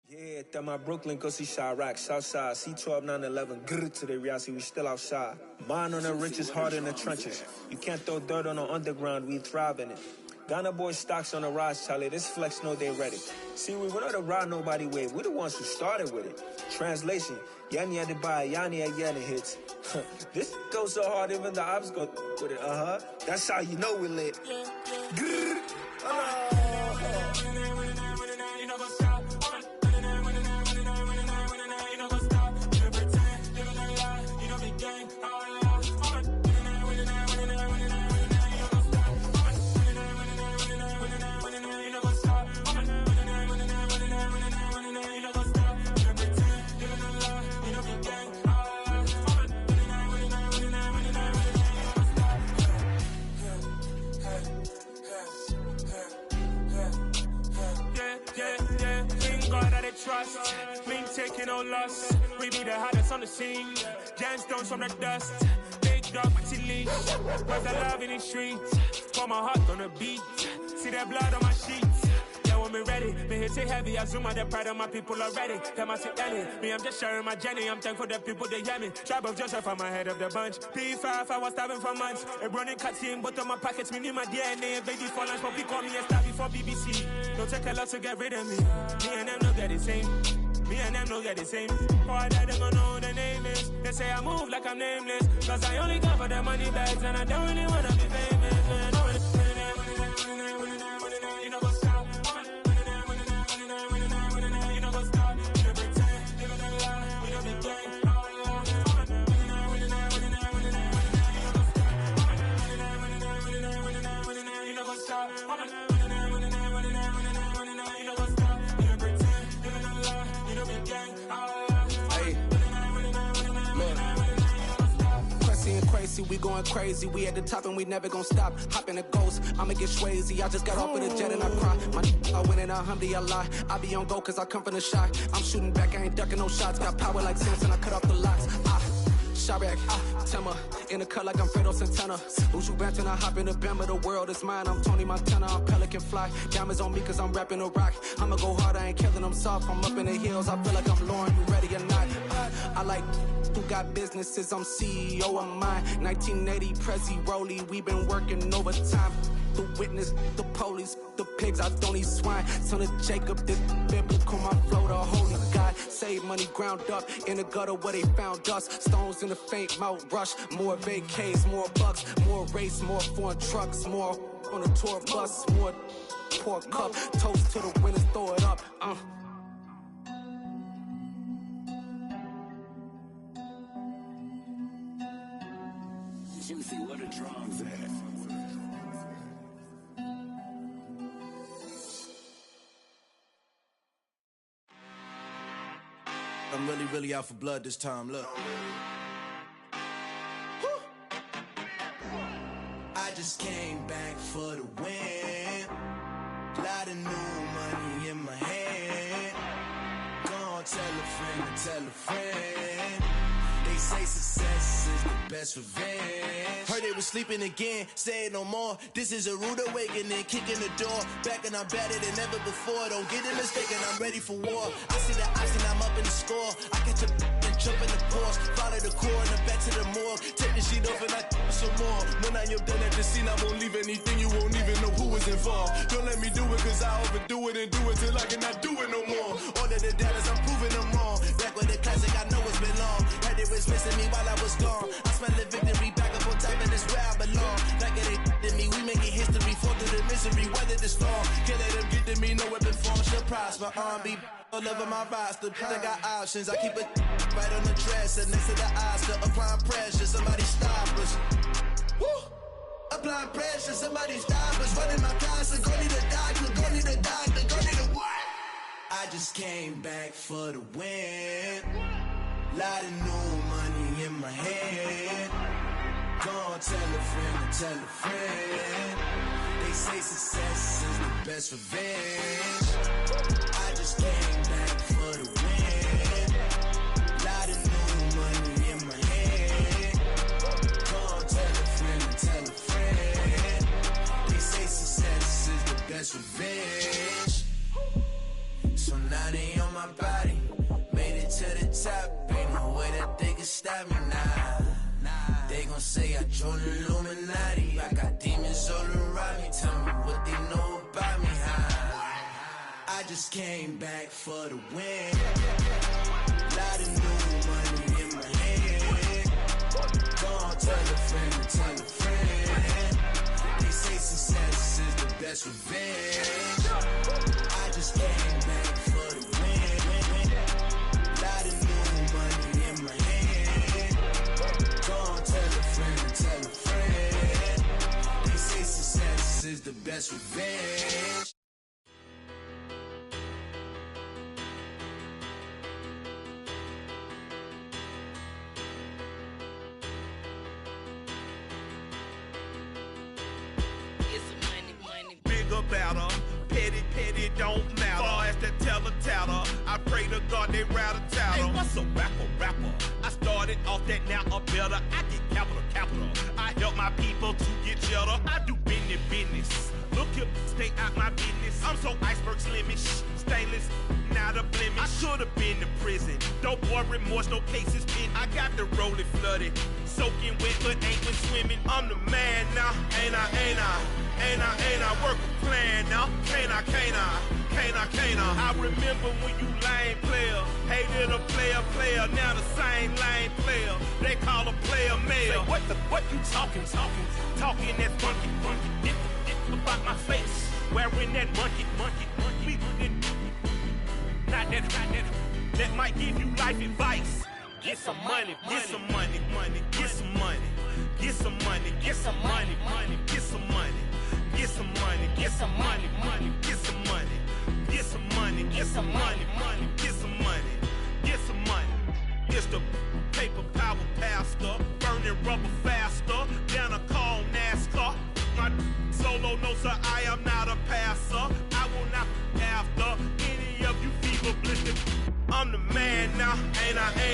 Speaker 13: Yeah, that my Brooklyn, go see Chirac, Southside, C12, 911, grrr to the reality, we still outside. Mine on the riches, hard in the trenches. You can't throw dirt on the underground, we thrive in it. Ghana boys stocks on the rise, Charlie, this flex know they ready. See, we not a ride nobody wave, we the ones who started with it. Translation, Yanni had to buy, Yanni had Yanni hits. This goes so hard, even the ops go with it, That's how you know we lit. Grrr,
Speaker 14: trust, me taking no loss. We be the hottest on the scene. Gemstones from the dust. Big dog, Matty Leash. Was the love in the streets. Pour my heart on the beat. See that blood on my sheets. Yeah, when me ready, me hit it heavy. I zoom out the pride of my people already. Them I see Ellie. Me, I'm just sharing my journey. I'm thankful the people they hear me. Tribe of Joseph, I'm ahead of the bunch. P5, I was starving for months. A running cut in both of my pockets. Me need my DNA. Baby for lunch, but call me a star before BBC. Don't take a lot to get rid of me. Me and them don't get the same. Me and them don't get the same. Boy, that them gonna know the name is. They say I move like I'm nameless. Cause I only come for the money bags. And I don't really wanna be famous, man. You know what's up? You know what's up? You don't pretend. You don't lie. You don't be gang. You know what's up?
Speaker 15: Tracy, we going crazy. We at the top and we never gonna stop. Hop in a ghost, I'ma get swayzy. I just got off of the jet and I cry. I win in a Humvee, I lie. I be on go cause I come from the shot. I'm shooting back, I ain't ducking no shots. Got power like Samson, I cut off the locks. Sharek, Tema, in the cut like I'm Fredo Santana. Who's you benching? I hop in the Bama, the world is mine. I'm Tony Montana, I'm Pelican Fly. Diamonds on me cause I'm rapping a rock. I'ma go hard, I ain't killing them soft. I'm up in the hills, I feel like I'm Lauren, you ready or not? I like who got businesses, I'm CEO of mine. 1980 Prezi Rolly, we been working overtime. The witness, the police, the pigs, I don't eat swine. Son of Jacob, this biblical, my flow, the holy God. Save money ground up in the gutter where they found us. Stones in the faint mouth rush. More vacays, more bucks, more race, more foreign trucks, more on a tour bus, more pour cup. Toast to the winners, throw it up.
Speaker 11: Juicy, where the drums at?
Speaker 16: I'm really out for blood this time, look. I just came back for the win. Lot of new money in my hand. Gonna tell a friend to tell a friend. They say success is the best revenge. Heard they was sleeping again, say it no more. This is a rude awakening, kicking the door. Back and I'm better than ever before. Don't get it mistaken, I'm ready for war. I see the option, I'm up in the score. I catch a and jump in the course. Follow the core and then back to the morgue. Take the sheet off and I some more. When I am done at the scene, I won't leave anything. You won't even know who was involved. Don't let me do it cause I overdo it and do it till I cannot do it no more. All of the doubters, I'm proving them wrong. Back with the classic, I know it's been long. Heard they was missing me while I was gone. I smell the victory back up on top and it's where I belong. Like it ain't to me, we making history. Fall through the misery, weather the storm. Can't let them get to me, no weapon form should prosper. R&B all over my roster. I got options, I keep it right on the dresser. Next to the Oscar, applying pressure, somebody stop us. Woo! Applying pressure, somebody stop us. Running my casa, go need a doctor, go need a doctor, go need a what? I just came back for the win. Lot of new money in my hand. Gonna tell a friend to tell a friend. They say success is the best revenge. I just came back for the win. Lot of new money in my hand. Gonna tell a friend to tell a friend. They say success is the best revenge. So now they on my body. Made it to the top, ain't no way that they can stop me now. They gon' say I joined the Illuminati. I got demons all around me, tell me what they know about me, huh? I just came back for the win. Lot of new money in my hand. Gonna tell a friend to tell a friend. They say success is the best revenge. I just came back for the win. Lot of new money in my hand. Gonna tell a friend to tell a friend. They say success is the best revenge.
Speaker 8: Battle. Petty don't matter. Far as the teller, I pray to God they rattle tattle. Hey, what's a rapper? I started off that, now I'm better. I get capital. I help my people to get cheddar. I do business. Look here, stay out my business. I'm so iceberg slimish, stainless, not a blemish. I should've been to prison. Don't boy remorse, no cases pinned. I got the rolling flooded, soaking wet, but ain't been swimming. I'm the man now, ain't I work a plan now, can't I? I remember when you lame player, hated a player, now the same lame player, they call a player male. Say, what you talking that funky, about my face, wearing that monkey, we didn't, not that might give you life advice. Get some money, get some money, get some money, get some money, get some money, get some money. Get some money, get some money, get some money, get some money, get some money, get some money, get some money. It's the paper power pastor, burning rubber faster.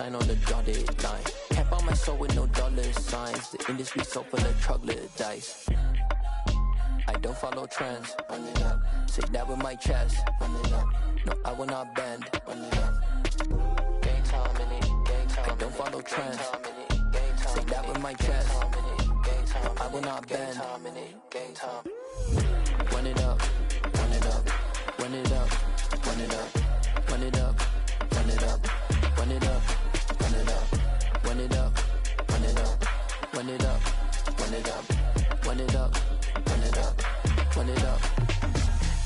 Speaker 17: sign on the dotted line. Can't buy my soul with no dollar signs. The industry so full of troglodytes. I don't follow trends. Run it up. Say that with my chest. Run it up. No, I will not bend. Run it up. Gang time in it. Gang time. I don't follow trends. Say that with my chest. No, I will not bend. Gang time. Run it up. Run it up. Run it up. Run it up. Run it up. Run it up. Run it up. Run it up. Run it up. Run it up. Run it up. Run it up. Run it up. Run it up. Run it up.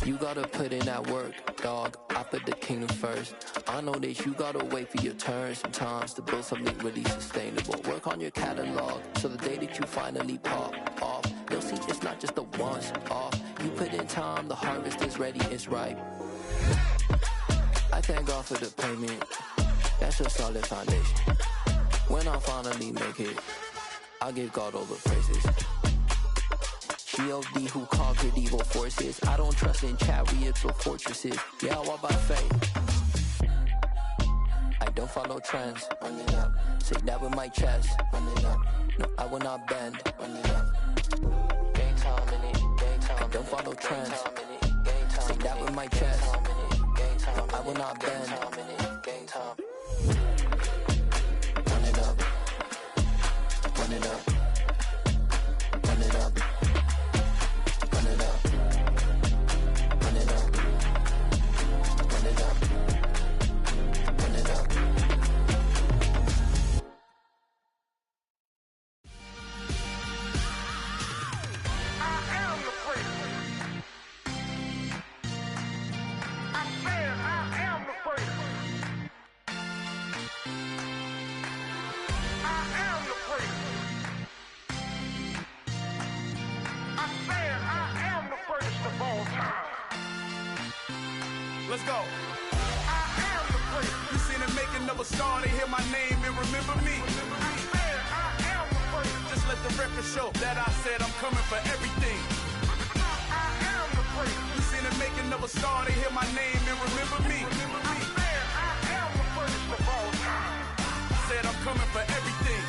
Speaker 17: You gotta put in that work, dog. I put the kingdom first. I know that you gotta wait for your turn sometimes to build something really sustainable. Work on your catalog so the day that you finally pop off, you'll see it's not just a once off. You put in time, the harvest is ready, it's ripe. I thank God for the payment. That's a solid foundation. When I finally make it, I'll give God all the praises. G.O.D. who conquered evil forces. I don't trust in chariots or fortresses. Yeah, I walk by faith. I don't follow trends. Run it up. Say that with my chest. Run it up. No, I will not bend. Run it up. Gang time in it. Gang time. I don't follow trends. Say that with my chest. No, I will not bend. Gang time. Run it up. Run it up. Run it up. Run it up. Run it up. Run it up. Run it up.
Speaker 1: I am the prince. I said I am the prince. I am the prince. I said I am the first of all time.
Speaker 18: Let's go.
Speaker 1: I am the prince.
Speaker 18: You seen the making of a star, they hear my name and remember me.
Speaker 1: I said I am the prince.
Speaker 18: Just let the record show that I said I'm coming for everything.
Speaker 1: I am the prince.
Speaker 18: You seen the making of a star, they hear my name and remember me.
Speaker 1: I said I am the first of all time.
Speaker 18: Said I'm coming for everything.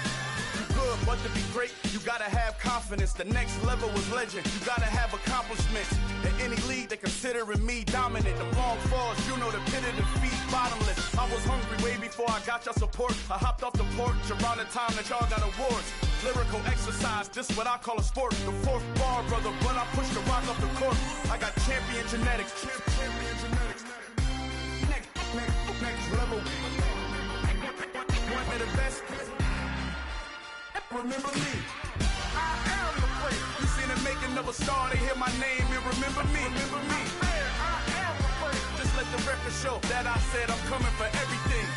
Speaker 18: You good, but to be great, you gotta have confidence. The next level was legend. You gotta have accomplishments. In any league, they considering me dominant. The long falls, you know the pit of defeat, bottomless. I was hungry way before I got your support. I hopped off the porch around the time that y'all got awards. Lyrical exercise, this what I call a sport. The fourth bar, brother, when I push the rock up the court. I got champion genetics. Champion genetics. Next level. One of the best. Remember me.
Speaker 1: I am the prince.
Speaker 18: You seen the making of a star, they hear my name and remember me. Remember me.
Speaker 1: I said I am the prince.
Speaker 18: Just let the record show that I said I'm coming for everything.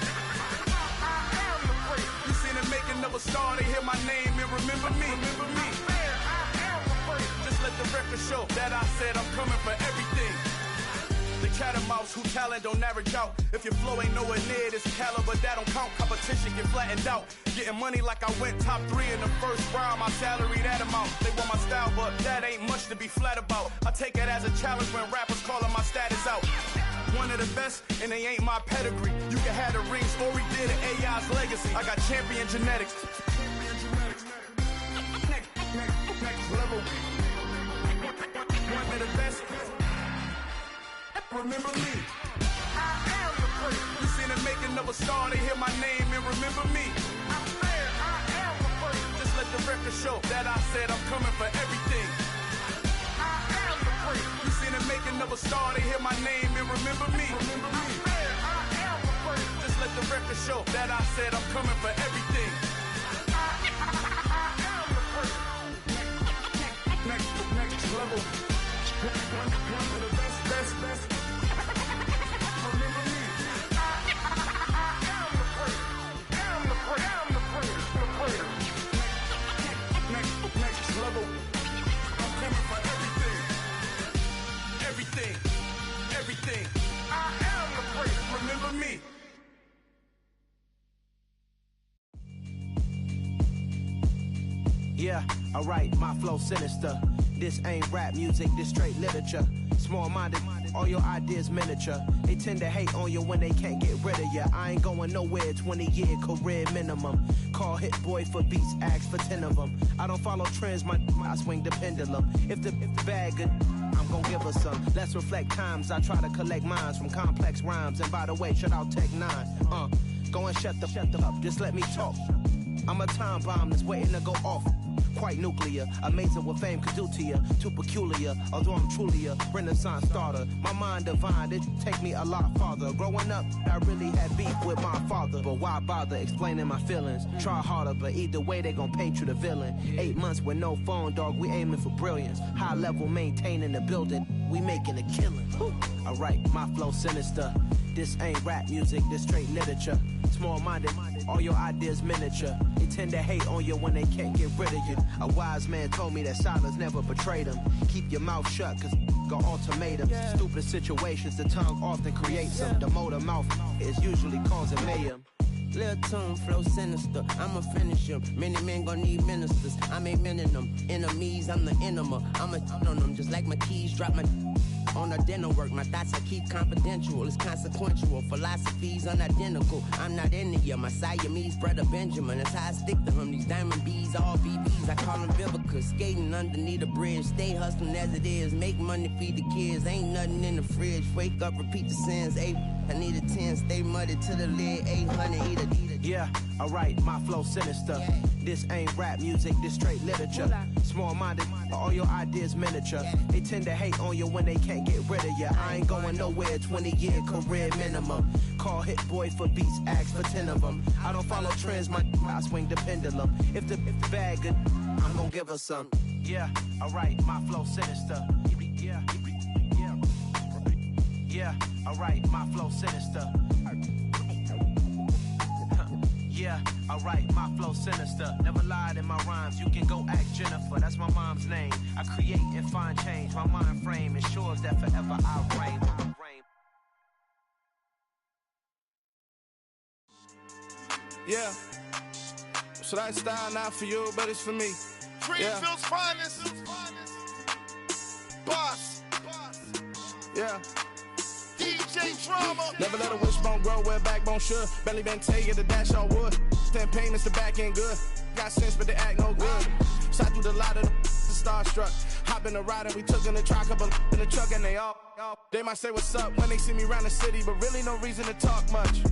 Speaker 1: I am the prince.
Speaker 18: You seen the making of a star, they hear my name and remember me. Remember me.
Speaker 1: I said I am the prince.
Speaker 18: Just let the record show that I said I'm coming for everything. The cat and mouse who talent don't average out. If your flow ain't nowhere near this caliber, that don't count. Competition get flattened out. Getting money like I went top 3 in the first round. My salary that amount. They want my style, but that ain't much to be flat about. I take it as a challenge when rappers calling my status out. One of the best, and they ain't my pedigree. You can have the rings, or we did it, AI's legacy. I got champion genetics. Next level. One of the best. Remember me.
Speaker 1: I am the prince.
Speaker 18: You seen the making of a star, they hear my name and remember me.
Speaker 1: I said I am the prince.
Speaker 18: Just let the record show that I said I'm coming for everything.
Speaker 1: I am the prince.
Speaker 18: You seen the making of a star, they hear my name and remember me. Remember me.
Speaker 1: I said I am the prince.
Speaker 18: Just let the record show that I said I'm coming for everything.
Speaker 1: I am the prince.
Speaker 18: Next level. One of the best. Remember me.
Speaker 1: I am the prince. Am the prince. Am the prince. The prince.
Speaker 18: Next level. I'm coming for everything. Everything.
Speaker 1: I am the prince.
Speaker 18: Remember me.
Speaker 19: Yeah, alright, my flow sinister. This ain't rap music, this straight literature. Small-minded, All your ideas miniature. They tend to hate on you when they can't get rid of you. I ain't going nowhere, 20-year career minimum. Call hit boy for beats, ask for 10 of them. I don't follow trends, I swing the pendulum. If the bag good, I'm gon' give her some. Let's reflect times. I try to collect minds from complex rhymes. And by the way, shout out Tech 9. Go and shut the up. Just let me talk. I'm a time bomb that's waiting to go off. Quite nuclear, amazing what fame could do to you. Too peculiar, although I'm truly a Renaissance starter. My mind divine, it take me a lot farther. Growing up, I really had beef with my father. But why bother explaining my feelings? Try harder, but either way they gon' paint you the villain. 8 months with no phone, dog, we aiming for brilliance. High level maintaining the building, we making a killing. Alright, my flow sinister. This ain't rap music, this straight literature. Small-minded, all your ideas miniature. They tend to hate on you when they can't get rid of you. A wise man told me that silence never betrayed him. Keep your mouth shut, cause got ultimatums. Stupid situations, the tongue often creates them. The motor mouth is usually causing mayhem.
Speaker 20: Lil' tune, flow sinister, I'ma finish him. Many men gon' need ministers, I'm aiming them. Enemies, I'm the enema, I'ma on them. Just like my keys, drop my on the dinner work. My thoughts I keep confidential, it's consequential. Philosophies unidentical, I'm not into you. My Siamese brother Benjamin, that's how I stick to him. These diamond bees, all BBs, I call them Vivica. Skating underneath the bridge, stay hustling as it is. Make money, feed the kids, ain't nothing in the fridge. Wake up, repeat the sins, I need a 10, stay muddy to the lid, 800, eat a.
Speaker 19: Yeah, alright, my flow sinister. This ain't rap music, this straight literature. Small-minded, all your ideas miniature. They tend to hate on you when they can't get rid of you. I ain't going nowhere, 20-year career minimum. Call hit boy for beats, ask for 10 of them. I don't follow trends, I swing the pendulum. If the bag good, I'm gon' give her some. Yeah, alright, my flow sinister. Yeah, alright, my flow sinister. Yeah, alright, my flow sinister. Never lied in my rhymes, you can go ask Jennifer. That's my mom's name. I create and find change. My mind frame ensures that forever I reign.
Speaker 18: Yeah, so that style not for you, but it's for me.
Speaker 21: Greenfield's finest. Boss.
Speaker 18: Yeah.
Speaker 21: DJ Drama.
Speaker 18: Never let a wishbone grow where a backbone should. Belly been take the dash on wood. 10 payments, the back end good. Got sense, but they act no good. Shot through the lot of the starstruck. Hop in the ride and we took in the truck, couple in the truck, and they all. They might say what's up when they see me around the city, but really no reason to talk much.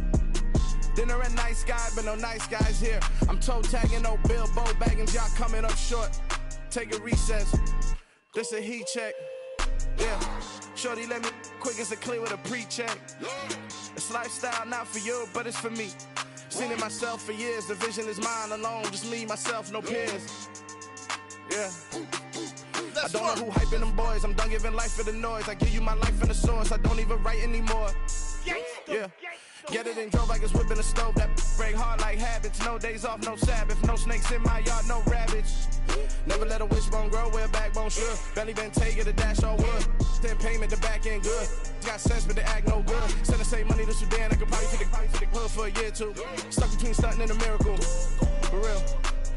Speaker 18: Dinner at nice guy, but no nice guys here. I'm toe tagging, no Bilbo bagging, y'all coming up short. Take a recess. This a heat check. Yeah. Shorty let me quick as a clear with a pre-check. It's lifestyle not for you, but it's for me. Seen it myself for years. The vision is mine alone. Just me, myself, no peers. Yeah. I don't know who hyping them boys. I'm done giving life for the noise. I give you my life in the source. I don't even write anymore. Yeah. Get it and drove like it's whipping a stove. That break hard like habits. No days off, no Sabbath. No snakes in my yard, no rabbits. Never let a wishbone grow where a backbone should. Belly been taking the dash on wood. 10 payment, the back end good. Got sense, but they act no good. Send the same money to Sudan. I could probably take the hood for a year or two. Stuck between stunting and a miracle. For real.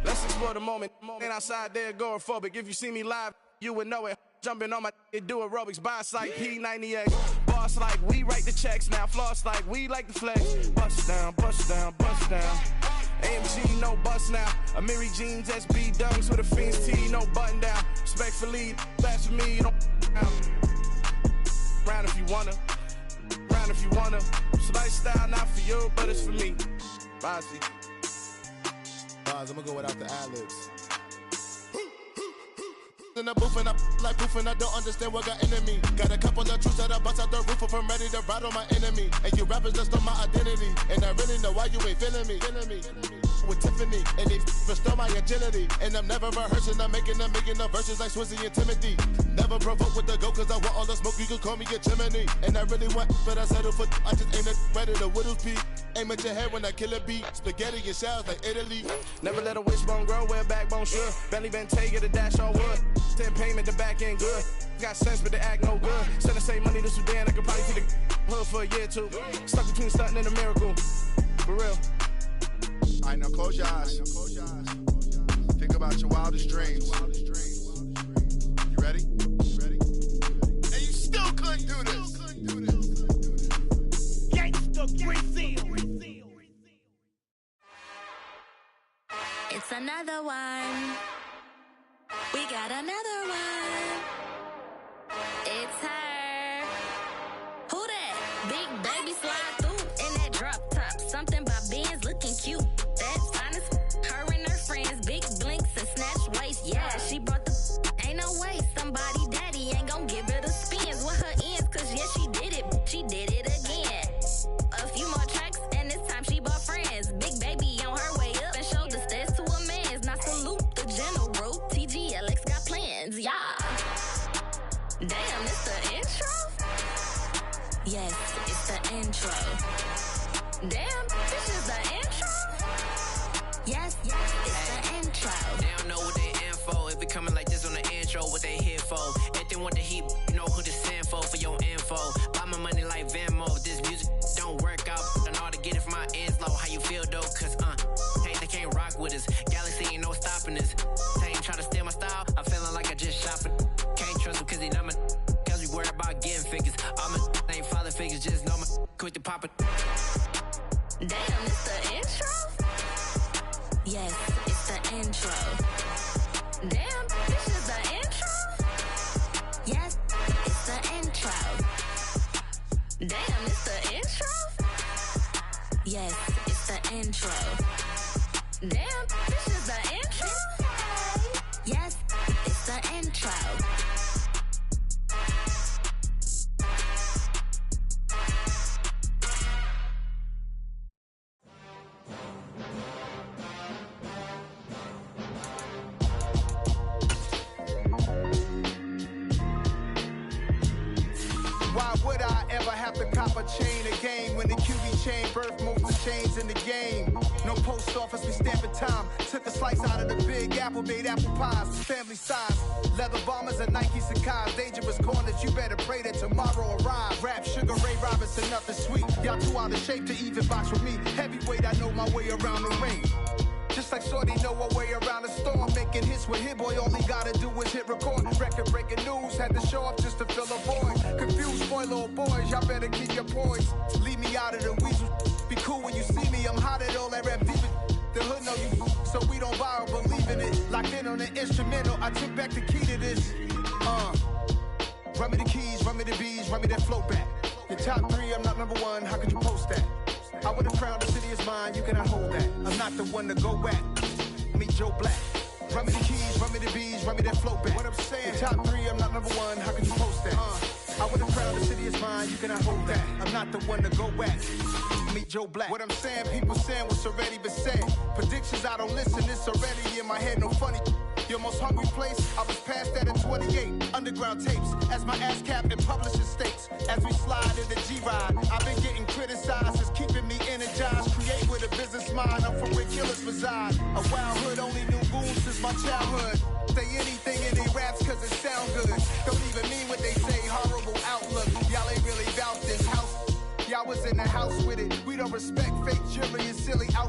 Speaker 18: Let's explore the moment. Ain't outside there agoraphobic. If you see me live, you would know it. Jumping on my do aerobics, boss like P90X. Boss like we write the checks now. Floss like we like the flex. Bust down, bust down, bust down. AMG, no bust now. Amiri jeans, SB dunks with a Fiends T, no button down. Respectfully, that's for me, you don't round if you wanna. Round if you wanna. So lifestyle not for you, but it's for me. Bossy.
Speaker 21: Boz, I'm gonna go without the ad-libs. In the booth and I like proof and I don't understand what got into me. Got a couple of truths that I bust out the roof if I'm ready to ride on my enemy. And you rappers just on my identity. And I really know why you ain't feeling me. With Tiffany, and they restore my agility. And I'm never rehearsing, I'm making the verses like Swizzy and Timothy. Never provoke with the go, cause I want all the smoke, you can call me a chimney. And I really want, but I settle for, I just aim it ready to Whittles Peak. Aim at your head when I kill a beat. Spaghetti and shells like Italy.
Speaker 18: Never let a wishbone grow where a backbone should. Belly been taking the dash on wood. 10 payment, the back end good. Got sense, but they act no good. Send the same money to Sudan, I could probably take the hood for a year or two. Stuck between stunting and a miracle. For real.
Speaker 21: Alright, now close your eyes. Think about your wildest dreams. You ready? And you still couldn't do this.
Speaker 4: another one. We got another one. It's her. Who that? Big baby slide through in that drop top. Something by Benz looking cute. That's honest. Her and her friends, big blinks and snatch waist. Yeah, she brought the. Ain't no way somebody daddy ain't gon' give her the spins with her ends. Cause yeah, she did it. She did it again. A few more tracks and this time she bought friends. Big baby on her way up and showed the stairs to a man's. Now salute the general. TGLX got plans, yeah. Damn, it's the intro? Yes, it's the intro. Damn, this is the intro? Yes, it's the intro.
Speaker 5: They don't know what they in for. If it coming like this on the intro, what they here for? If they want the heat, you know who to send for your info. Buy my money like Venmo. If this music don't work out, I know how to get it from my ends low. How you feel though? Cause hey, they can't rock with us. Galaxy ain't no stopping us. They ain't try to steal my style. I'm feeling like I just shopping. Can't trust them cause they know my. Cause we worried about getting figures. All my ain't father figures, just know my. Quick to pop it.
Speaker 4: Damn, it's the intro? Yes, it's the intro. Damn, this is the intro? Yes, it's the intro. Damn, it's the intro? Yes, it's the intro. Damn, this is the intro? Yes, it's the intro.
Speaker 1: Why would I ever have to cop a chain again when the QB chain birthed most of the chains in the game? No post office, we stamping time. Took a slice out of the big apple, made apple pies, family size. Leather bombers and Nike Sacai's. Dangerous corners, you better pray that tomorrow arrive. Rap, Sugar Ray Robinson, nothing sweet. Y'all too out of shape to even box with me. Heavyweight, I know my way around the ring. Just like Shorty know her way around the storm. Making hits with Hit Boy, all he gotta do is hit record. Record breaking news, had to show up just to fill a void. Confused boy, little boys, y'all better keep your poise. Leave me out of the weasel. Be cool when you see me, I'm hot at all that rap deep. The hood know you, so we don't borrow, believe in it. Locked in on the instrumental, I took back the key to this. Run me the keys, run me the bees, run me that flow back. Your top three, I'm not number one, how could you post that? I would've crowned the city is mine, you cannot hold that. I'm not the one to go back. Meet Joe Black. Run me the keys, run me the bees, run me that flow back. What I'm saying, your top three, I'm not number one, how could you post that? I would've crowned the city is mine, you cannot hold that. I'm not the one to go back. Meet Joe Black. What I'm saying, people saying what's already been said. Predictions, I don't listen, it's already in my head, no funny. Your most hungry place, I was past that at 28. Underground tapes, as my ass cap in publishing states. As we slide in the G-Ride, I've been getting criticized, it's keeping me energized. Create with a business mind, I'm from where killers reside. A wild hood, only knew goons since my childhood. Say anything in they raps cause it sound good. Don't even mean what they say, horrible outlook. Y'all ain't really about this house. Y'all was in the house with it. We don't respect fake jewelry and silly out.